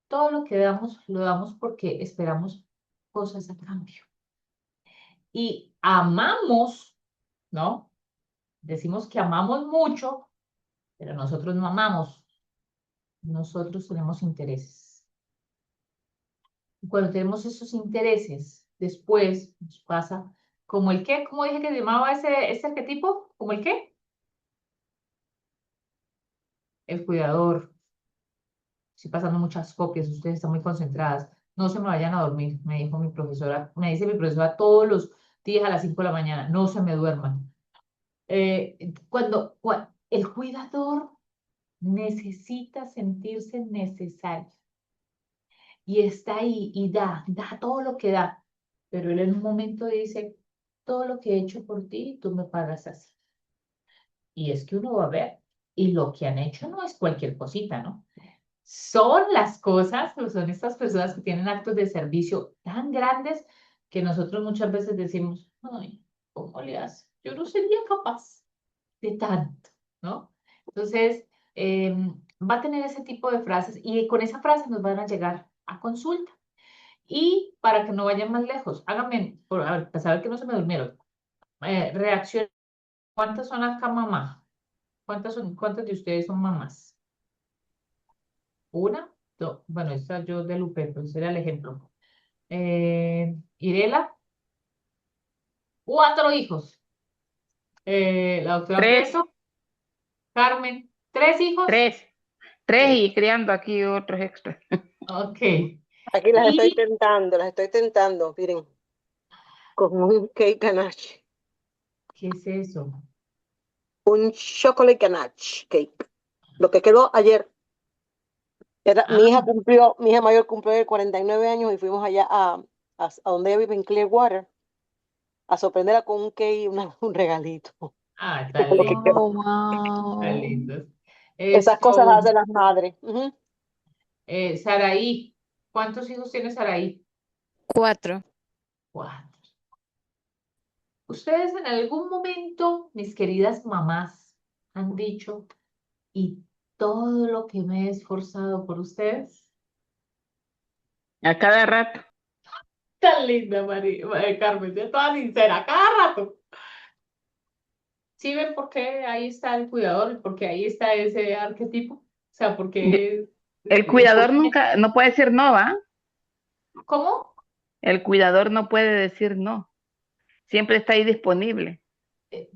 todo lo que damos, lo damos porque esperamos cosas a cambio. Y amamos, ¿no? Decimos que amamos mucho, pero nosotros no amamos. Nosotros tenemos intereses. Y cuando tenemos esos intereses, después nos pasa como el qué, ¿cómo dije que se llamaba ese arquetipo? ¿Como el qué? El cuidador. Estoy pasando muchas copias, ustedes están muy concentradas. No se me vayan a dormir, me dijo mi profesora, me dice mi profesora todos los días a las 5 de la mañana, no se me duerman. El cuidador necesita sentirse necesario y está ahí y da todo lo que da, pero él en un momento dice, todo lo que he hecho por ti, tú me pagas así. Y es que uno va a ver, y lo que han hecho no es cualquier cosita, ¿no? Son las cosas, o son estas personas que tienen actos de servicio tan grandes que nosotros muchas veces decimos, ay, ¿cómo le hace? Yo no sería capaz de tanto, ¿no? Entonces, va a tener ese tipo de frases y con esa frase nos van a llegar a consulta. Y para que no vayan más lejos, háganme, a ver, para saber que no se me durmieron, reacción, ¿cuántas son acá mamá? ¿Cuántas de ustedes son mamás? Una, dos, bueno, esta yo de Lupe, pues era el ejemplo. Irela, 4 hijos. La doctora Tres, Prieto, Carmen, 3 hijos. tres, tres Eh, y criando aquí otros extras. ok. Aquí ¿Y las estoy tentando, miren, con un cake ganache, qué es eso? un chocolate ganache cake. Lo que quedó ayer. Ah, Mi hija mayor cumplió de 49 años y fuimos allá a donde ella vive en Clearwater a sorprenderla con un cake y un regalito. Eso tan fue lo que lindos, quedó. Oh, tan wow. lindos. Esas cosas Esto, las hacen las madres. Ujú. Saraí, ¿cuántos hijos tiene Saraí? 4. 4. Ustedes en algún momento, mis queridas mamás, han dicho, ¿y todo lo que me he esforzado por ustedes? A cada rato. Tan linda, Carmen, de toda sincera, cada rato. ¿Sí ven por qué ahí está el cuidador? ¿Por qué ahí está ese arquetipo? O sea, porque, El ¿por cuidador qué? nunca, no puede decir no, ¿va? ¿Cómo? El cuidador no puede decir no. Siempre está ahí disponible. Eh,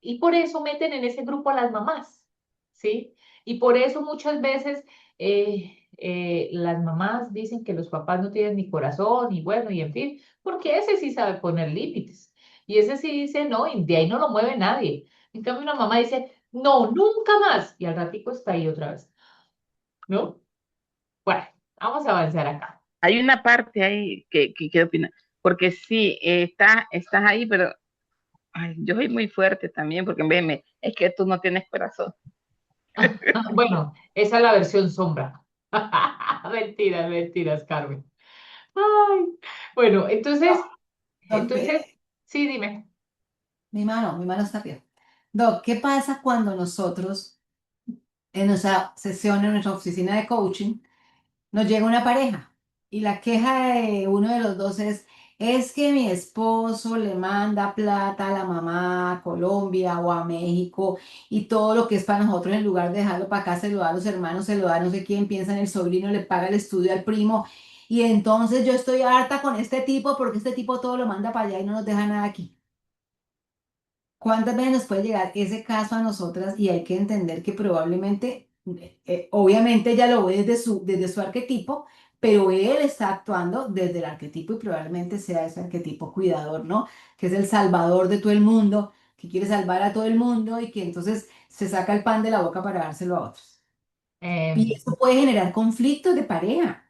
Y por eso meten en ese grupo a las mamás, ¿sí? Y por eso muchas veces las mamás dicen que los papás no tienen ni corazón, y bueno, y en fin, porque ese sí sabe poner límites. Y ese sí dice no, y de ahí no lo mueve nadie. En cambio, una mamá dice, no, nunca más. Y al ratico está ahí otra vez, ¿no? Bueno, vamos a avanzar acá. Hay una parte ahí que opina, porque sí, estás ahí, pero ay, yo soy muy fuerte también, porque es que tú no tienes corazón. Bueno, esa es la versión sombra. Mentiras, mentiras, Carmen. Ay, bueno, entonces, Doc, entonces, sí, dime. mi mano está bien. Doc, ¿qué pasa cuando nosotros, en nuestra sesión, en nuestra oficina de coaching, nos llega una pareja y la queja de uno de los dos es que mi esposo le manda plata a la mamá a Colombia o a México y todo lo que es para nosotros en lugar de dejarlo para acá se lo da a los hermanos, se lo da a no sé quién, piensa en el sobrino, le paga el estudio al primo y entonces yo estoy harta con este tipo porque este tipo todo lo manda para allá y no nos deja nada aquí. ¿Cuántas veces nos puede llegar ese caso a nosotras y hay que entender que probablemente, obviamente ella lo ve desde su arquetipo, pero él está actuando desde el arquetipo y probablemente sea ese arquetipo cuidador, ¿no? Que es el salvador de todo el mundo, que quiere salvar a todo el mundo y que entonces se saca el pan de la boca para dárselo a otros. Y Em, eso puede generar conflictos de pareja.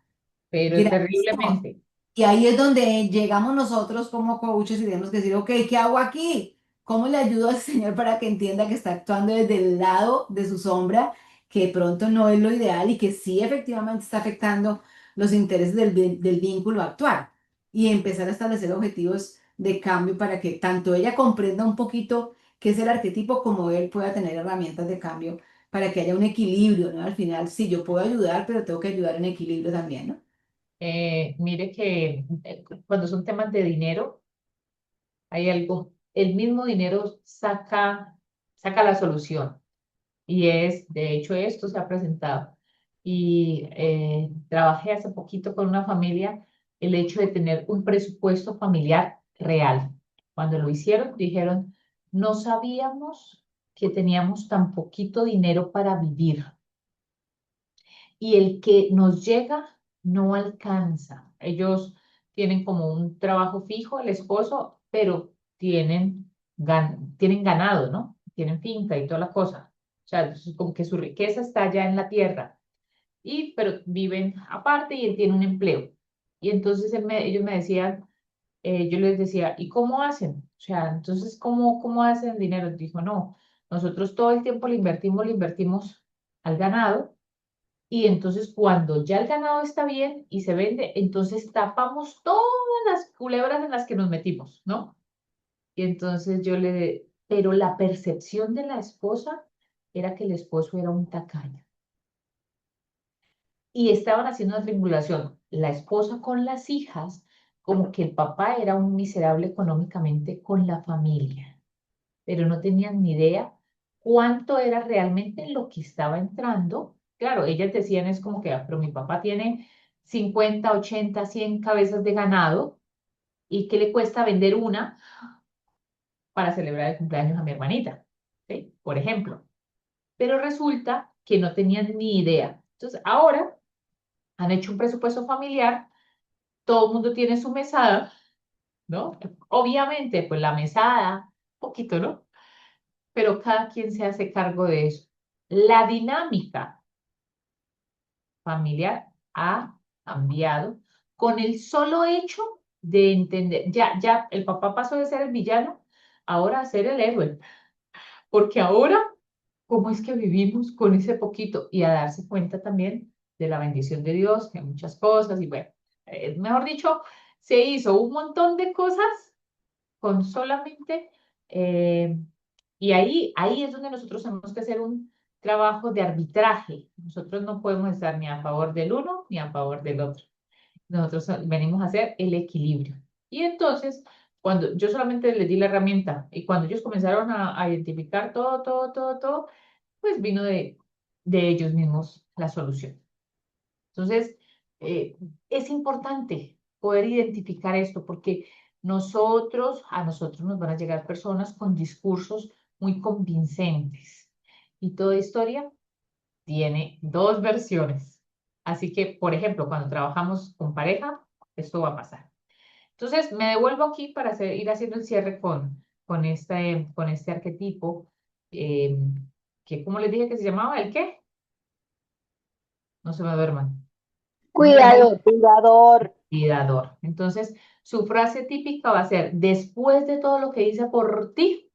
pero Gravísimo. terriblemente. Y ahí es donde llegamos nosotros como coaches y tenemos que decir, ok, ¿qué hago aquí? ¿Cómo le ayudo al Señor para que entienda que está actuando desde el lado de su sombra, que de pronto no es lo ideal y que sí efectivamente está afectando los intereses del vínculo actual? Y empezar a establecer objetivos de cambio para que tanto ella comprenda un poquito qué es el arquetipo como él pueda tener herramientas de cambio para que haya un equilibrio, ¿no? Al final, sí, yo puedo ayudar, pero tengo que ayudar en equilibrio también, ¿no? Mire que cuando son temas de dinero, hay algo, el mismo dinero saca la solución. Y de hecho, esto se ha presentado. Y trabajé hace poquito con una familia el hecho de tener un presupuesto familiar real. Cuando lo hicieron, dijeron, no sabíamos que teníamos tan poquito dinero para vivir y el que nos llega no alcanza. Ellos tienen como un trabajo fijo, el esposo, pero tienen ganado, ¿no? Tienen finca y toda la cosa. O sea, es como que su riqueza está allá en la tierra, pero viven aparte y él tiene un empleo. Y entonces ellos me decían, yo les decía, ¿y cómo hacen? O sea, entonces, ¿cómo hacen dinero? Dijo, no, nosotros todo el tiempo le invertimos al ganado y entonces cuando ya el ganado está bien y se vende, entonces tapamos todas las culebras en las que nos metimos, ¿no? Y entonces pero la percepción de la esposa era que el esposo era un tacaño. Y estaban haciendo una triangulación, la esposa con las hijas, como que el papá era un miserable económicamente con la familia, pero no tenían ni idea cuánto era realmente lo que estaba entrando claro, ellas decían es como que, pero mi papá tiene 50, 80, 100 cabezas de ganado y ¿qué le cuesta vender una para celebrar el cumpleaños a mi hermanita? ¿Sí? Por ejemplo. Pero resulta que no tenían ni idea. Entonces, ahora han hecho un presupuesto familiar, todo el mundo tiene su mesada, ¿no? Obviamente, pues la mesada, poquito, ¿no? Pero cada quien se hace cargo de eso. La dinámica familiar ha cambiado con el solo hecho de entender, ya el papá pasó de ser el villano ahora a ser el héroe, porque ahora, ¿cómo es que vivimos con ese poquito? Y a darse cuenta también de la bendición de Dios, que muchas cosas, y bueno, mejor dicho, se hizo un montón de cosas con solamente, eh, y ahí es donde nosotros tenemos que hacer un trabajo de arbitraje. Nosotros no podemos estar ni a favor del uno ni a favor del otro. Nosotros venimos a hacer el equilibrio. Y entonces, cuando yo solamente les di la herramienta y cuando ellos comenzaron a identificar todo, pues vino de ellos mismos la solución. Entonces, es importante poder identificar esto porque a nosotros nos van a llegar personas con discursos muy convincentes y toda historia tiene dos versiones. Así que, por ejemplo, cuando trabajamos con pareja, esto va a pasar. Entonces, me devuelvo aquí para ir haciendo el cierre con este arquetipo, eh, que, ¿cómo les dije que se llamaba? ¿El qué? No se me duerman. Cuidado. Cuidador. Cuidador. Entonces, su frase típica va a ser, después de todo lo que hice por ti,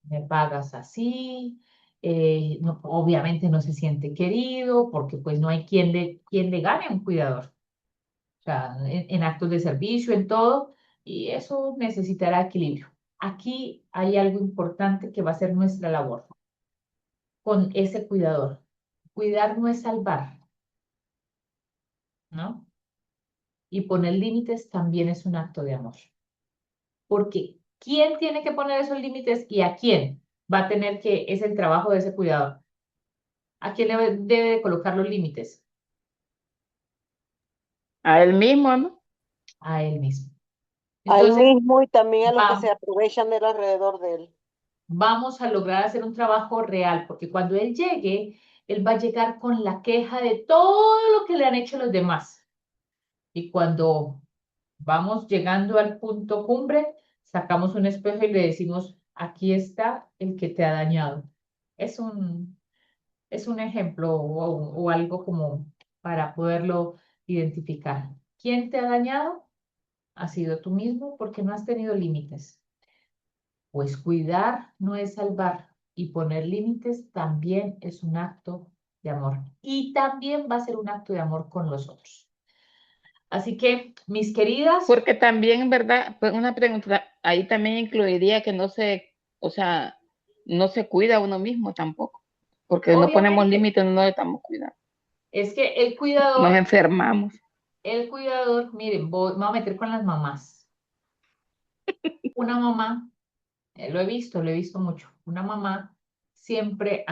me pagas así, obviamente no se siente querido, porque pues no hay quien le gane a un cuidador. O sea, en actos de servicio, en todo, y eso necesitará equilibrio. Aquí hay algo importante que va a ser nuestra labor con ese cuidador. Cuidar no es salvar, ¿no? Y poner límites también es un acto de amor. Porque ¿quién tiene que poner esos límites y a quién va a tener que, es el trabajo de ese cuidador? ¿A quién debe de colocar los límites? A él mismo, ¿no? A él mismo. Al Entonces, mismo y también a los que se va- aprovechan del alrededor de él. vamos a lograr hacer un trabajo real, porque cuando él llegue, él va a llegar con la queja de todo lo que le han hecho los demás. Y cuando vamos llegando al punto cumbre, sacamos un espejo y le decimos, aquí está el que te ha dañado. Es es un ejemplo o algo como para poderlo identificar. ¿Quién te ha dañado? Ha sido tú mismo porque no has tenido límites. Pues cuidar no es salvar y poner límites también es un acto de amor. Y también va a ser un acto de amor con los otros. Así que, mis queridas, Porque también, ¿verdad? Pues una pregunta, ahí también incluiría que no se, o sea, no se cuida a uno mismo tampoco, porque no ponemos obviamente, límites, no nos estamos cuidando, es que nos enfermamos. miren, me voy a meter con las mamás. Una mamá, lo he visto mucho. Una mamá siempre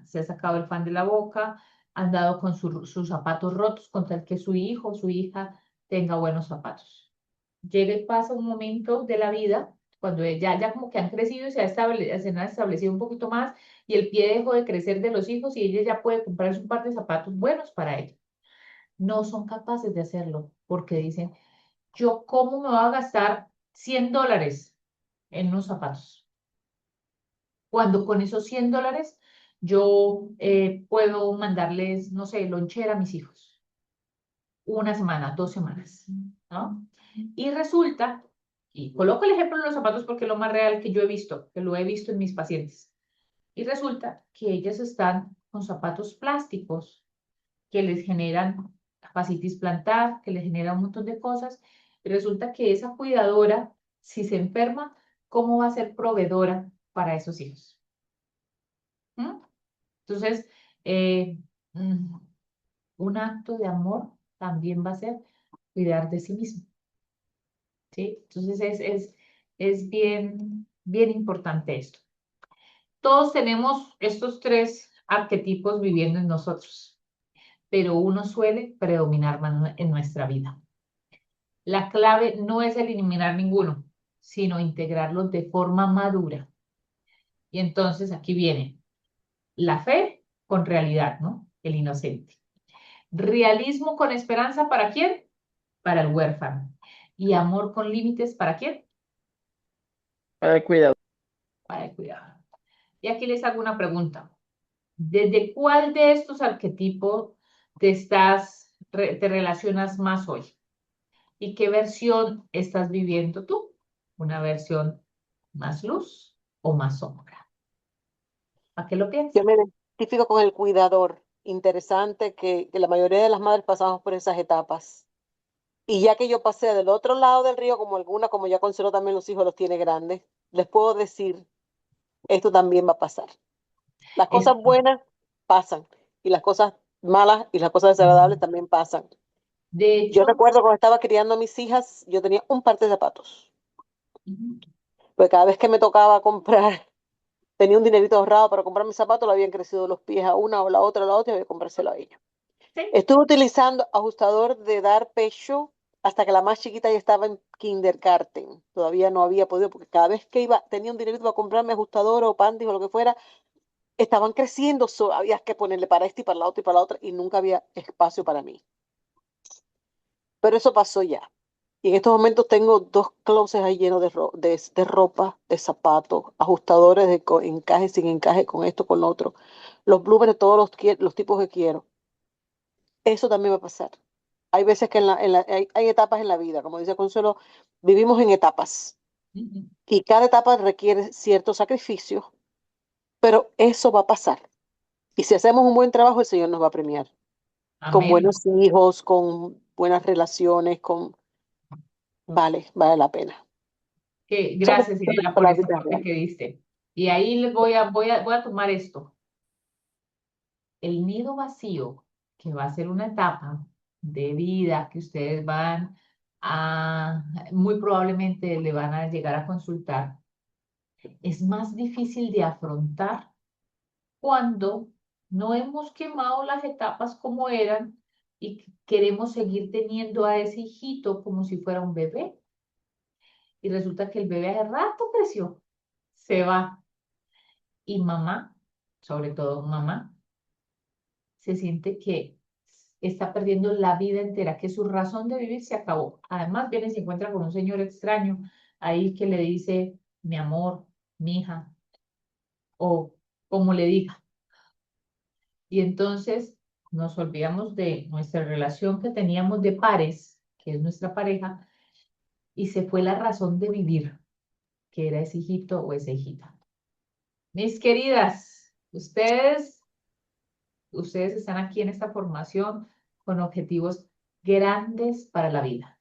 se ha sacado el pan de la boca, ha andado con sus zapatos rotos con tal que su hijo o su hija tenga buenos zapatos. Llega y pasa un momento de la vida cuando ya como que han crecido y se han establecido un poquito más y el pie dejó de crecer de los hijos y ella ya puede comprarse un par de zapatos buenos para ella. No son capaces de hacerlo porque dicen, ¿yo cómo me voy a gastar $100 en unos zapatos? Cuando con esos $100 yo puedo mandarles, no sé, lonchera a mis hijos. Una semana, 2 semanas, ¿no? Y resulta, y coloco el ejemplo de los zapatos porque es lo más real que yo he visto, que lo he visto en mis pacientes. Y resulta que ellas están con zapatos plásticos que les generan fascitis plantar, que les generan un montón de cosas. Y resulta que esa cuidadora, si se enferma, ¿cómo va a ser proveedora para esos hijos? ¿Mm? Entonces, eh, mm, un acto de amor también va a ser cuidar de sí mismo, ¿sí? Entonces, es bien importante esto. Todos tenemos estos tres arquetipos viviendo en nosotros, pero uno suele predominar más en nuestra vida. La clave no es eliminar ninguno, sino integrarlos de forma madura. Y entonces aquí viene la fe con realidad, ¿no? El inocente. Realismo con esperanza, ¿para quién? Para el huérfano. Y amor con límites, ¿para quién? Para el cuidado. Para el cuidado. Y aquí les hago una pregunta. ¿Desde cuál de estos arquetipos te relacionas más hoy? ¿Y qué versión estás viviendo tú? ¿Una versión más luz o más sombra? ¿A qué lo piensas? Yo me identifico con el cuidador. Interesante que la mayoría de las madres pasamos por esas etapas. Y ya que yo pasé del otro lado del río, como alguna, como ya Consuelo también los hijos los tiene grandes, les puedo decir, esto también va a pasar. Las Es, cosas buenas pasan y las cosas malas y las cosas desagradables también pasan. de Yo hecho, recuerdo cuando estaba criando a mis hijas, yo tenía un par de zapatos, ujú, porque cada vez que me tocaba comprar, tenía un dinerito ahorrado para comprar mis zapatos, le habían crecido los pies a una o la otra, y había que comprárselo a ellos. sí, Estuve utilizando ajustador de dar pecho hasta que la más chiquita ya estaba en kindergarten. Todavía no había podido, porque cada vez que iba, tenía un dinerito para comprarme ajustador o panties o lo que fuera, estaban creciendo, había que ponerle para este y para la otra y para la otra, y nunca había espacio para mí. Pero eso pasó ya. Y en estos momentos tengo dos closets ahí llenos de ropa, de zapatos, ajustadores de encaje, sin encaje, con esto, con lo otro. Los bloomers de todos los tipos que quiero. Eso también va a pasar. Hay veces que hay etapas en la vida, como dice Consuelo, vivimos en etapas ujú, y cada etapa requiere cierto sacrificio, pero eso va a pasar. Y si hacemos un buen trabajo, el Señor nos va a premiar con amén. buenos hijos, con buenas relaciones, vale la pena. Somos Gracias, personas Irela, para por la ese vida aporte real. que diste. Y ahí les voy a tomar esto. El nido vacío, que va a ser una etapa de vida que ustedes muy probablemente le van a llegar a consultar, es más difícil de afrontar cuando no hemos quemado las etapas como eran y queremos seguir teniendo a ese hijito como si fuera un bebé. Y resulta que el bebé hace rato creció, se va. Y mamá, sobre todo mamá, se siente que está perdiendo la vida entera, que su razón de vivir se acabó. Además, viene y se encuentra con un señor extraño ahí que le dice, mi amor, mi hija, o como le diga. Y entonces nos olvidamos de nuestra relación que teníamos de pares, que es nuestra pareja, y se fue la razón de vivir, que era ese hijito o esa hijita. Mis queridas, ustedes están aquí en esta formación con objetivos grandes para la vida,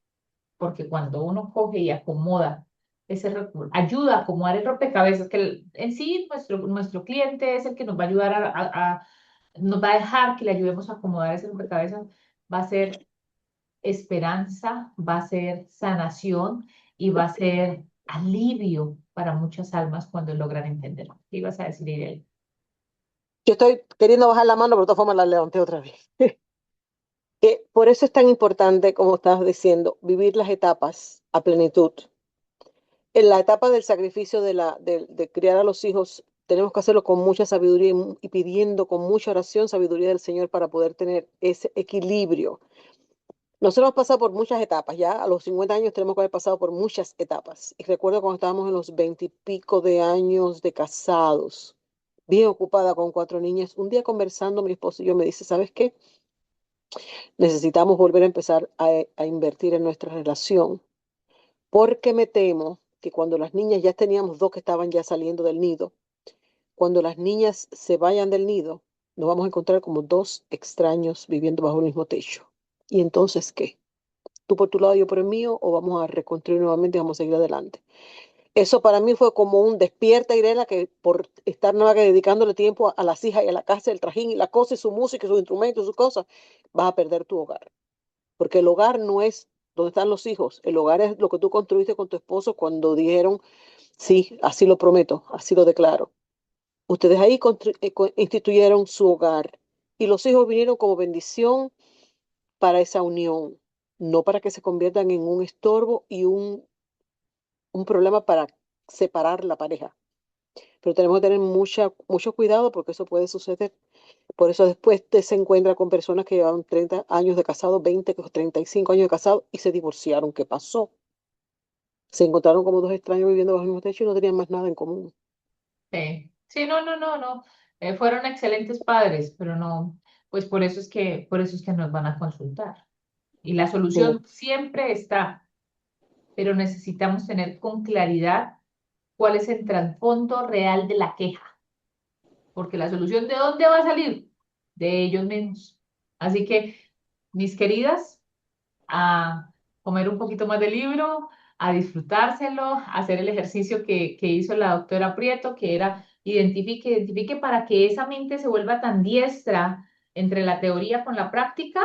porque cuando uno coge y acomoda ese recurso, ayuda a acomodar el rompecabezas, que en sí nuestro cliente es el que nos va a ayudar nos va a dejar que le ayudemos a acomodar ese rompecabezas, va a ser esperanza, va a ser sanación y va a ser alivio para muchas almas cuando logran entenderlo. ¿Qué ibas a decir, Irene? Yo estoy queriendo bajar la mano, pero de todas formas la levanté otra vez. Que por eso es tan importante, como estabas diciendo, vivir las etapas a plenitud. En la etapa del sacrificio de criar a los hijos, tenemos que hacerlo con mucha sabiduría y pidiendo con mucha oración sabiduría del Señor para poder tener ese equilibrio. Nosotros hemos pasado por muchas etapas, ya a los 50 años tenemos que haber pasado por muchas etapas. Y recuerdo cuando estábamos en los 20 y pico de años de casados, bien ocupada con 4 niñas, un día conversando mi esposo y yo me dice, ¿sabes qué? Necesitamos volver a empezar a invertir en nuestra relación, porque me temo que cuando las niñas, ya teníamos dos que estaban ya saliendo del nido, cuando las niñas se vayan del nido, nos vamos a encontrar como dos extraños viviendo bajo el mismo techo. ¿Y entonces qué? ¿Tú por tu lado, yo por el mío, o vamos a reconstruir nuevamente y vamos a seguir adelante? Eso para mí fue como un despierta, Irena, que por estar nada que dedicándole tiempo a las hijas y a la casa, el trajín y la cosa y su música y sus instrumentos y sus cosas, vas a perder tu hogar. Porque el hogar no es donde están los hijos, el hogar es lo que tú construiste con tu esposo cuando dijeron, sí, así lo prometo, así lo declaro. Ustedes ahí instituyeron su hogar y los hijos vinieron como bendición para esa unión, no para que se conviertan en un estorbo y un problema para separar la pareja. Pero tenemos que tener mucho cuidado porque eso puede suceder. Por eso después te se encuentra con personas que llevaban 30 años de casado, 20, 35 años de casado y se divorciaron. ¿Qué pasó? Se encontraron como dos extraños viviendo bajo el mismo techo y no tenían más nada en común. Sí, sí, no, no, no, no. Fueron excelentes padres, pero no, pues por eso es que nos van a consultar. Y la Sí. solución siempre está, pero necesitamos tener con claridad cuál es el trasfondo real de la queja, porque la solución ¿de dónde va a salir? De ellos mismos. Así que, mis queridas, a comer un poquito más de libro, a disfrutárselo, a hacer el ejercicio que hizo la doctora Prieto, que era identifique para que esa mente se vuelva tan diestra entre la teoría con la práctica.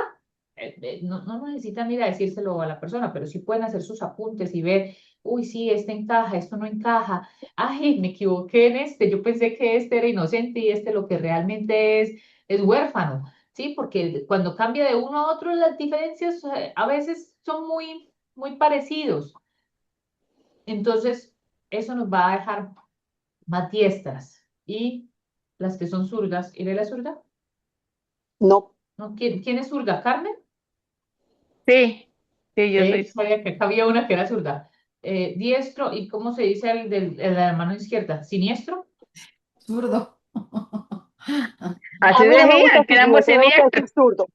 No necesitan ir a decírselo a la persona, pero sí pueden hacer sus apuntes y ver, uy, sí, este encaja, esto no encaja. Ay, me equivoqué en este, yo pensé que este era inocente y este lo que realmente es huérfano. Sí, porque cuando cambia de uno a otro, las diferencias a veces son muy, muy parecidos. Entonces, eso nos va a dejar más diestras. Y las que son zurdas, ¿y la zurda? No, ¿No? ¿Quién es zurda? ¿Carmen? Sí, sí, yo soy. Sabía que había una que era zurda. Diestro, ¿y cómo se dice el de la mano izquierda? ¿Siniestro? Zurdo. a Así mí no me gusta decían, que éramos siniestro, me gusta siniestros. decir zurdo.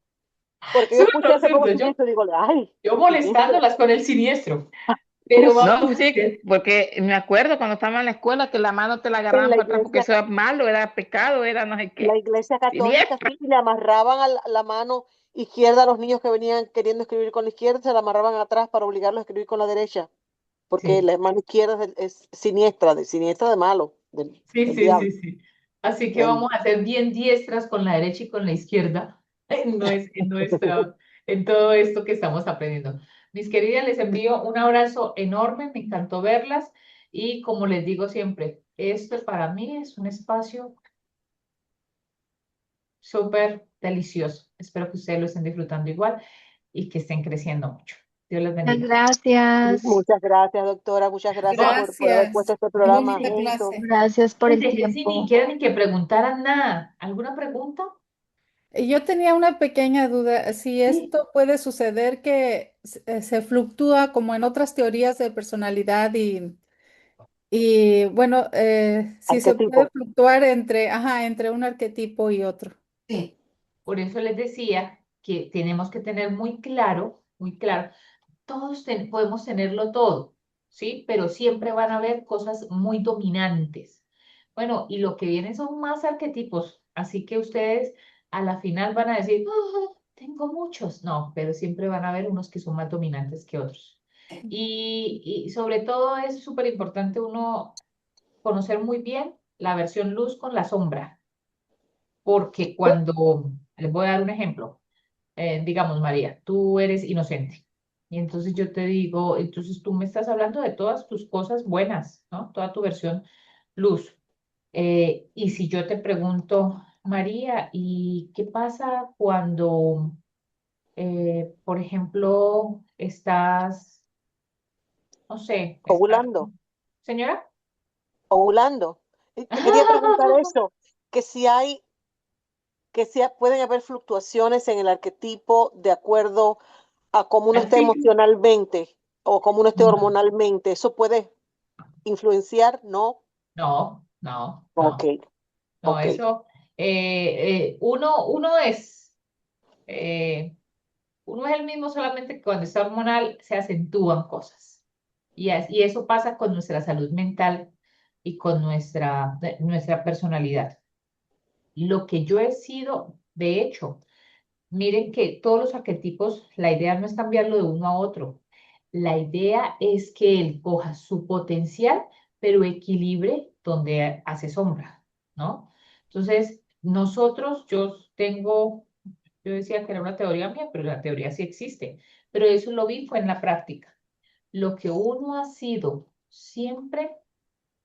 Porque yo escuché Zurdo, hace poco zurdo. Yo, siniestro y digo, ay, yo siniestro. molestándolas con el siniestro. Pero No, vamos a sí, hacer. porque me acuerdo cuando estaba en la escuela que la mano te la En agarraban la para atrás porque iglesia, eso era malo, era pecado, era no sé la qué. iglesia católica, Siniestro. sí, y le amarraban a la mano izquierda a los niños que venían queriendo escribir con la izquierda, se la amarraban atrás para obligarlos a escribir con la derecha, porque Sí. la mano izquierda es siniestra, siniestra de malo, Sí, del sí, diablo. sí, sí. Así que Em, vamos a ser bien diestras con la derecha y con la izquierda en todo esto que estamos aprendiendo. Mis queridas, les envío un abrazo enorme, me encantó verlas y como les digo siempre, esto para mí es un espacio súper delicioso. Espero que ustedes lo estén disfrutando igual y que estén creciendo mucho. Dios les Muchas bendiga. gracias. Muchas gracias, doctora, muchas gracias por haber puesto Gracias. este Qué programa bonita juntos. clase. Gracias por Les el dejé sin ni tiempo. quieren ni que preguntaran nada. ¿Alguna pregunta? Yo tenía una pequeña duda, si Sí. esto puede suceder que se fluctúa como en otras teorías de personalidad y bueno, si se puede Arquetipo. fluctuar entre, ajá, entre un arquetipo y otro. Sí, Por eso les decía que tenemos que tener muy claro, todos podemos tenerlo todo, ¿sí? Pero siempre van a haber cosas muy dominantes. Bueno, y lo que vienen son más arquetipos, así que ustedes a la final van a decir, "Ah, tengo muchos". No, pero siempre van a haber unos que son más dominantes que otros. Y sobre todo es súper importante uno conocer muy bien la versión luz con la sombra, porque cuando, les voy a dar un ejemplo, digamos, María, tú eres inocente. Y entonces yo te digo, entonces tú me estás hablando de todas tus cosas buenas, ¿no? Toda tu versión luz. Y si yo te pregunto, María, ¿y qué pasa cuando, por ejemplo, estás, no sé, estás, Ovulando, señora? ovulando. Y te quería preguntar eso, que si hay, pueden haber fluctuaciones en el arquetipo de acuerdo a cómo uno Al esté ciclo. emocionalmente o cómo uno esté No, hormonalmente. ¿Eso puede influenciar? No. no, no, Ok, no. No, ok. eso, uno es, eh, uno es el mismo, solamente que cuando está hormonal se acentúan cosas. Y eso pasa con nuestra salud mental y con nuestra personalidad. Lo que yo he sido, de hecho, miren que todos los arquetipos, la idea no es cambiarlo de uno a otro. La idea es que él coja su potencial, pero equilibre donde hace sombra, ¿no? Entonces, nosotros, yo decía que era una teoría mía, pero la teoría sí existe. Pero eso lo vi fue en la práctica. Lo que uno ha sido siempre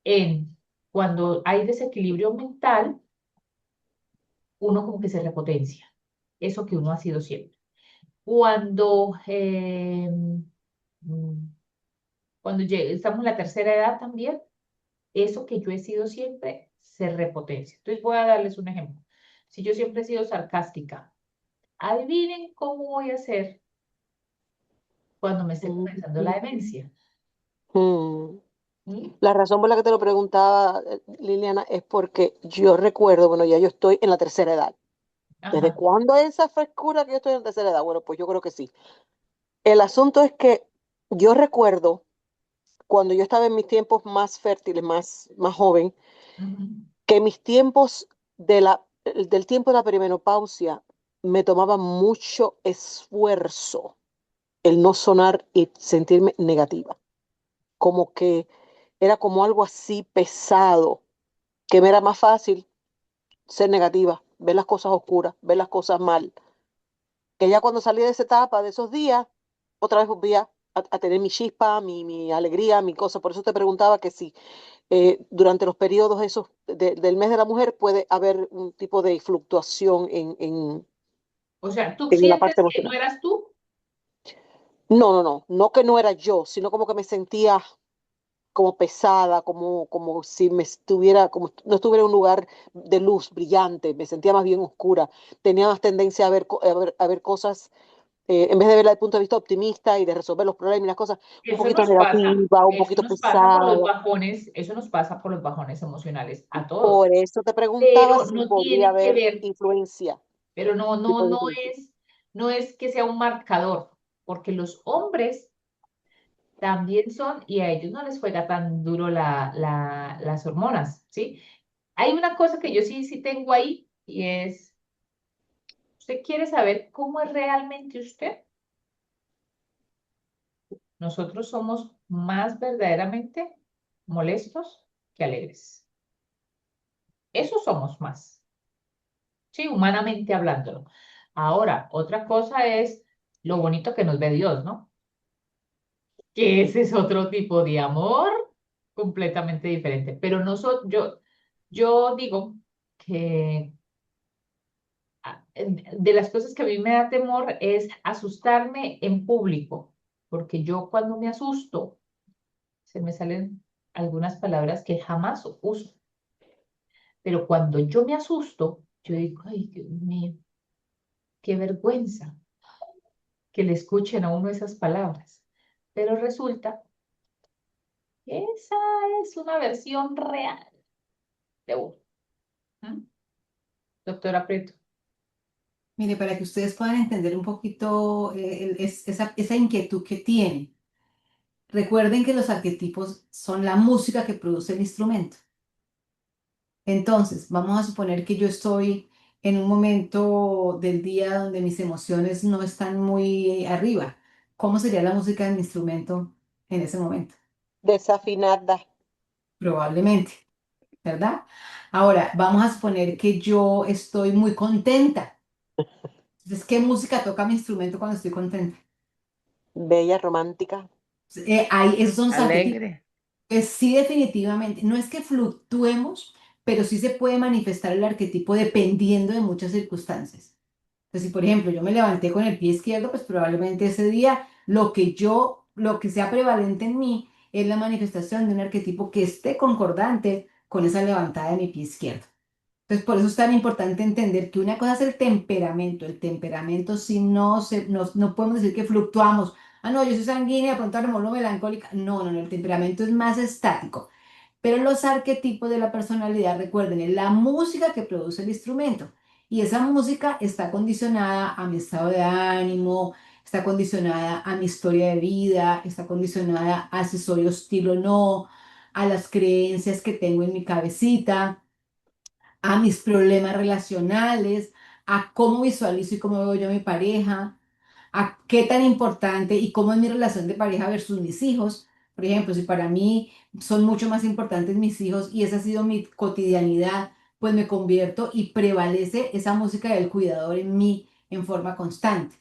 en Cuando hay desequilibrio mental, uno como que se repotencia, eso que uno ha sido siempre. Cuando, mm, cuando estamos en la tercera edad también, eso que yo he sido siempre se repotencia. Entonces voy a darles un ejemplo. Si yo siempre he sido sarcástica, adivinen cómo voy a ser cuando me esté comenzando la demencia. Mm. ¿Mm? La razón por la que te lo preguntaba, Liliana, es porque yo recuerdo, bueno, ya yo estoy en la tercera edad. ¿Desde Ajá. cuándo es esa frescura que yo estoy en la tercera edad? Bueno, pues yo creo que sí. El asunto es que yo recuerdo cuando yo estaba en mis tiempos más fértiles, más joven, Ujú. que mis tiempos del tiempo de la perimenopausia me tomaba mucho esfuerzo el no sonar y sentirme negativa. Como que era como algo así pesado, que me era más fácil ser negativa, ver las cosas oscuras, ver las cosas mal. Que ya cuando salí de esa etapa, de esos días, otra vez volvía a tener mi chispa, mi alegría, mi cosa. Por eso te preguntaba que si durante los periodos esos del mes de la mujer puede haber un tipo de fluctuación O sea, ¿tú en la parte sientes que no emocional. eras tú? No que no era yo, sino como que me sentía como pesada, como si me estuviera, como no estuviera en un lugar de luz brillante, me sentía más bien oscura, tenía más tendencia a ver, a ver cosas, en vez de verla desde el punto de vista optimista y de resolver los problemas y las cosas, un poquito negativa, un Eso poquito nos pasa por los pesada. bajones, eso nos pasa por los bajones emocionales a todos, Por eso te preguntaba pero si no podía tiene que haber ver, influencia. pero Tipo de influencia. no es que sea un marcador, porque los hombres también son, y a ellos no les juega tan duro las hormonas, ¿sí? Hay una cosa que yo sí tengo ahí, y es, ¿usted quiere saber cómo es realmente usted? Nosotros somos más verdaderamente molestos que alegres. Eso somos más, sí, humanamente hablándolo. Ahora, otra cosa es lo bonito que nos ve Dios, ¿no? Que ese es otro tipo de amor completamente diferente. Pero no yo digo que de las cosas que a mí me da temor es asustarme en público, porque yo cuando me asusto, se me salen algunas palabras que jamás uso. Pero cuando yo me asusto, yo digo, ay, Dios mío, qué vergüenza que le escuchen a uno esas palabras. Pero resulta que esa es una versión real de uno. ¿Mm? Doctora Preto. Mire, para que ustedes puedan entender un poquito esa inquietud que tienen, recuerden que los arquetipos son la música que produce el instrumento. Entonces, vamos a suponer que yo estoy en un momento del día donde mis emociones no están muy arriba. ¿Cómo sería la música de mi instrumento en ese momento? Desafinada. Probablemente, ¿verdad? Ahora, vamos a suponer que yo estoy muy contenta. Entonces, ¿qué música toca mi instrumento cuando estoy contenta? Bella, romántica. Esos son los arquetipos. Alegre. Pues sí, definitivamente. No es que fluctuemos, pero sí se puede manifestar el arquetipo dependiendo de muchas circunstancias. Entonces, si por ejemplo yo me levanté con el pie izquierdo, pues probablemente ese día lo que sea prevalente en mí es la manifestación de un arquetipo que esté concordante con esa levantada de mi pie izquierdo. Entonces, por eso es tan importante entender que una cosa es el temperamento. El temperamento, si no podemos decir que fluctuamos. Ah, no, yo soy sanguínea, de pronto a lo mejor melancólica. No, el temperamento es más estático. Pero los arquetipos de la personalidad, recuerden, es la música que produce el instrumento. Y esa música está condicionada a mi estado de ánimo, está condicionada a mi historia de vida, está condicionada a si soy hostil o no, a las creencias que tengo en mi cabecita, a mis problemas relacionales, a cómo visualizo y cómo veo yo a mi pareja, a qué tan importante y cómo es mi relación de pareja versus mis hijos. Por ejemplo, si para mí son mucho más importantes mis hijos y esa ha sido mi cotidianidad, pues me convierto y prevalece esa música del cuidador en mí en forma constante.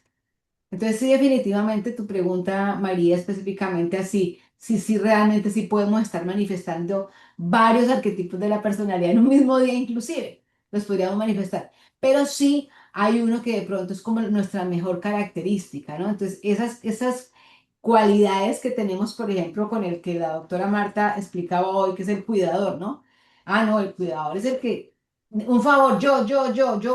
Entonces, sí, definitivamente tu pregunta, María, específicamente así, si realmente sí podemos estar manifestando varios arquetipos de la personalidad en un mismo día inclusive, los podríamos manifestar, pero sí hay uno que de pronto es como nuestra mejor característica, ¿no? Entonces, esas cualidades que tenemos, por ejemplo, con el que la doctora Marta explicaba hoy, que es el cuidador, ¿no? Ah, no, el cuidador es el que, un favor, yo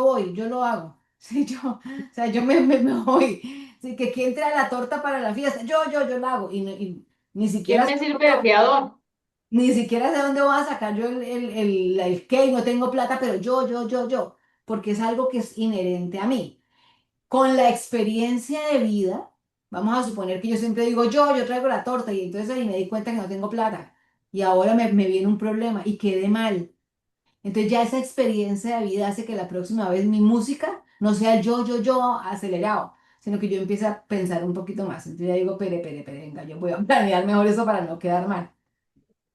voy, yo lo hago. Sí, o sea, yo me voy. Sí, que entre a la torta para la fiesta, yo la hago. Y ni ¿Quién siquiera sé me sirve de dónde, fiador? ni siquiera sé dónde voy a sacar yo el qué, no tengo plata, pero yo, porque es algo que es inherente a mí. Con la experiencia de vida, vamos a suponer que yo siempre digo yo traigo la torta y entonces ahí me di cuenta que no tengo plata y ahora me viene un problema y quedé mal. Entonces ya esa experiencia de vida hace que la próxima vez mi música no sea el yo acelerado, sino que yo empiece a pensar un poquito más. Entonces ya digo, pere, venga, yo voy a planear mejor eso para no quedar mal.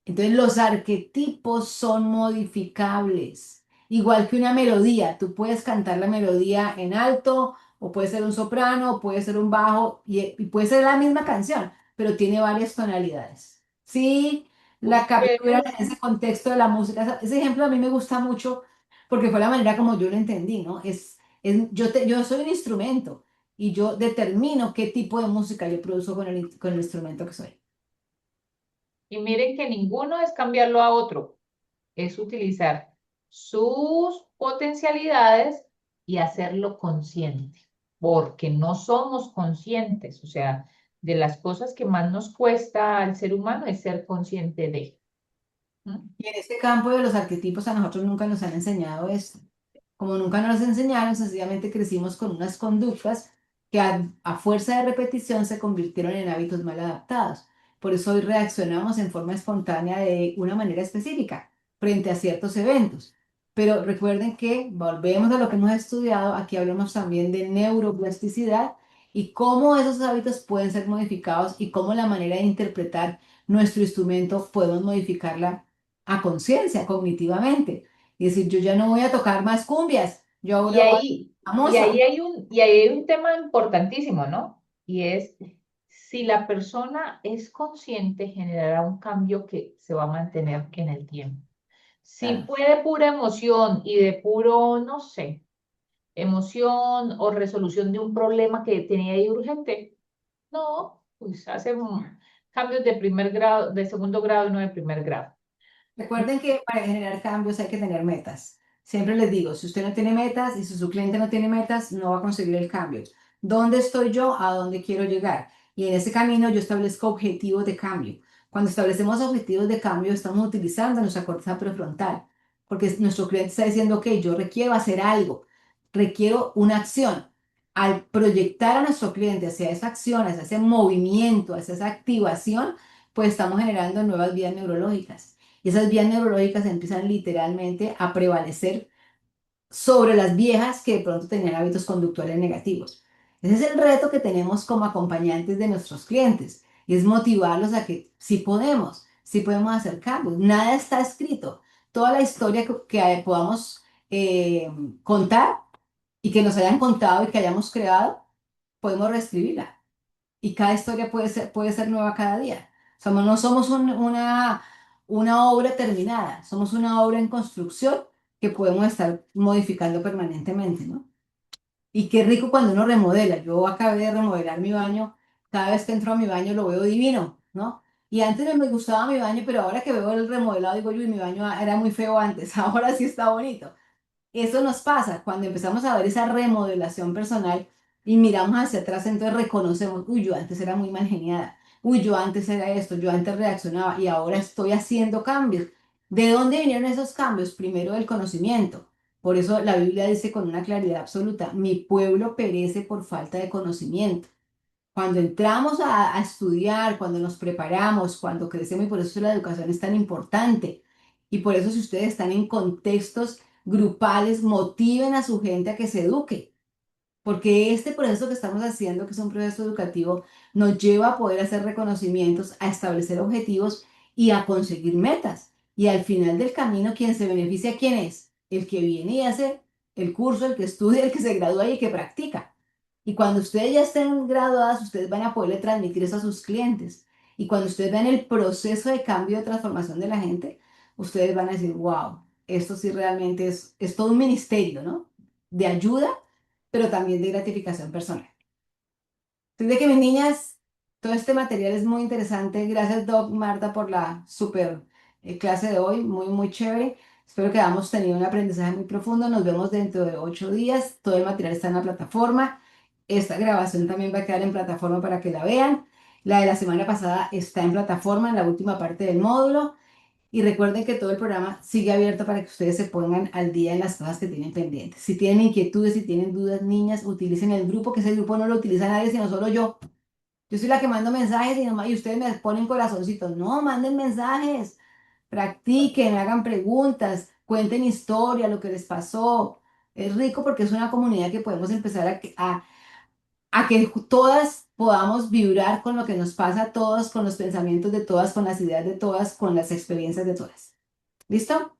Entonces los arquetipos son modificables, igual que una melodía. Tú puedes cantar la melodía en alto, o puede ser un soprano, o puede ser un bajo, y puede ser la misma canción, pero tiene varias tonalidades. Sí, la Ok. captura en ese contexto de la música. Ese ejemplo a mí me gusta mucho porque fue la manera como yo lo entendí, ¿no? Yo soy un instrumento y yo determino qué tipo de música yo produzco con el instrumento que soy. Y miren que ninguno es cambiarlo a otro, es utilizar sus potencialidades y hacerlo consciente, porque no somos conscientes, o sea, de las cosas que más nos cuesta al ser humano es ser consciente de. ¿Mm? Y en este campo de los arquetipos a nosotros nunca nos han enseñado esto. Como nunca nos enseñaron, sencillamente crecimos con unas conductas que a fuerza de repetición se convirtieron en hábitos mal adaptados. Por eso hoy reaccionamos en forma espontánea de una manera específica frente a ciertos eventos. Pero recuerden que volvemos a lo que hemos estudiado, aquí hablamos también de neuroplasticidad y cómo esos hábitos pueden ser modificados y cómo la manera de interpretar nuestro instrumento podemos modificarla a conciencia, cognitivamente. Y decir, yo ya no voy a tocar más cumbias, yo Y ahora voy a ser ahí, famosa. y ahí hay un tema importantísimo, ¿no? Y es, si la persona es consciente, generará un cambio que se va a mantener en el tiempo. Si Claro. fue de pura emoción y de puro, no sé, emoción o resolución de un problema que tenía ahí urgente, no, pues hace cambios de primer grado, de segundo grado y no de primer grado. Recuerden que para generar cambios hay que tener metas. Siempre les digo, si usted no tiene metas y si su cliente no tiene metas, no va a conseguir el cambio. ¿Dónde estoy yo? ¿A dónde quiero llegar? Y en ese camino yo establezco objetivos de cambio. Cuando establecemos objetivos de cambio, estamos utilizando nuestra corteza prefrontal, porque nuestro cliente está diciendo, ok, yo requiero hacer algo, requiero una acción. Al proyectar a nuestro cliente hacia esa acción, hacia ese movimiento, hacia esa activación, pues estamos generando nuevas vías neurológicas. Y esas vías neurológicas empiezan literalmente a prevalecer sobre las viejas que de pronto tenían hábitos conductuales negativos. Ese es el reto que tenemos como acompañantes de nuestros clientes y es motivarlos a que sí podemos hacer cambios. Nada está escrito. Toda la historia que podamos eh, contar y que nos hayan contado y que hayamos creado, podemos reescribirla y cada historia puede ser nueva cada día. No somos una obra terminada, somos una obra en construcción que podemos estar modificando permanentemente, ¿no? Y qué rico cuando uno remodela. Yo acabé de remodelar mi baño, cada vez que entro a mi baño lo veo divino, ¿no? Y antes no me gustaba mi baño, pero ahora que veo el remodelado digo, uy, mi baño era muy feo antes, ahora sí está bonito. Eso nos pasa cuando empezamos a ver esa remodelación personal y miramos hacia atrás, entonces reconocemos, uy, yo antes era muy mal geniada, uy, yo antes era esto, yo antes reaccionaba y ahora estoy haciendo cambios. ¿De dónde vinieron esos cambios? Primero del conocimiento. Por eso la Biblia dice con una claridad absoluta, mi pueblo perece por falta de conocimiento. Cuando entramos a estudiar, cuando nos preparamos, cuando crecemos, y por eso la educación es tan importante. Y por eso si ustedes están en contextos grupales, motiven a su gente a que se eduque. Porque este proceso que estamos haciendo, que es un proceso educativo, nos lleva a poder hacer reconocimientos, a establecer objetivos y a conseguir metas. Y al final del camino, quien se beneficia, ¿quién es? El que viene y hace el curso, el que estudia, el que se gradúa y el que practica. Y cuando ustedes ya estén graduadas, ustedes van a poderle transmitir eso a sus clientes. Y cuando ustedes ven el proceso de cambio, de transformación de la gente, ustedes van a decir, wow, esto sí realmente es todo un ministerio, ¿no? De ayuda, pero también de gratificación personal. Así de que mis niñas, todo este material es muy interesante. Gracias, Doc, Marta, por la super clase de hoy, muy, muy chévere. Espero que hayamos tenido un aprendizaje muy profundo. Nos vemos dentro de 8 días. Todo el material está en la plataforma. Esta grabación también va a quedar en plataforma para que la vean. La de la semana pasada está en plataforma en la última parte del módulo. Y recuerden que todo el programa sigue abierto para que ustedes se pongan al día en las cosas que tienen pendientes. Si tienen inquietudes, si tienen dudas, niñas, utilicen el grupo, que ese grupo no lo utiliza nadie, sino solo yo. Yo soy la que mando mensajes y ustedes me ponen corazoncitos. No, manden mensajes, practiquen, hagan preguntas, cuenten historia, lo que les pasó. Es rico porque es una comunidad que podemos empezar a que todas podamos vibrar con lo que nos pasa a todas, con los pensamientos de todas, con las ideas de todas, con las experiencias de todas. ¿Listo?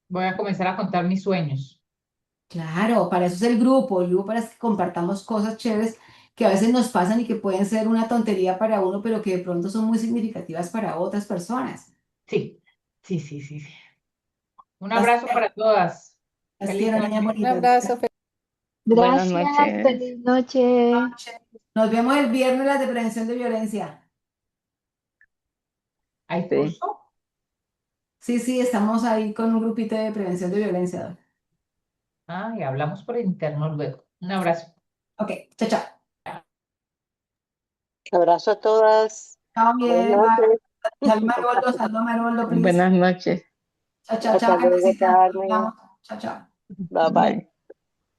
Voy a comenzar a contar mis sueños. Claro, para eso es el grupo para que compartamos cosas chéveres que a veces nos pasan y que pueden ser una tontería para uno, pero que de pronto son muy significativas para otras personas. Sí, sí, sí, sí, sí. Un Las, abrazo para todas. las Feliz quiero, niñas noche. Un bonitas. abrazo. Buenas Gracias, noches. feliz noche. Nos vemos el viernes las de prevención de violencia. ¿Hay Sí. curso? Sí, sí, estamos ahí con un grupito de prevención de violencia. Ah, y hablamos por interno luego. Un abrazo. Ok, chao, chao. Abrazo a todas. Chao, Buenas bien, bye. noches. Salud, Maroldo, please. Buenas noches. Chao, chao, chao, Hasta luego, gentecita. Nos Carmen. hablamos. Chao, chao. Bye bye. Bye.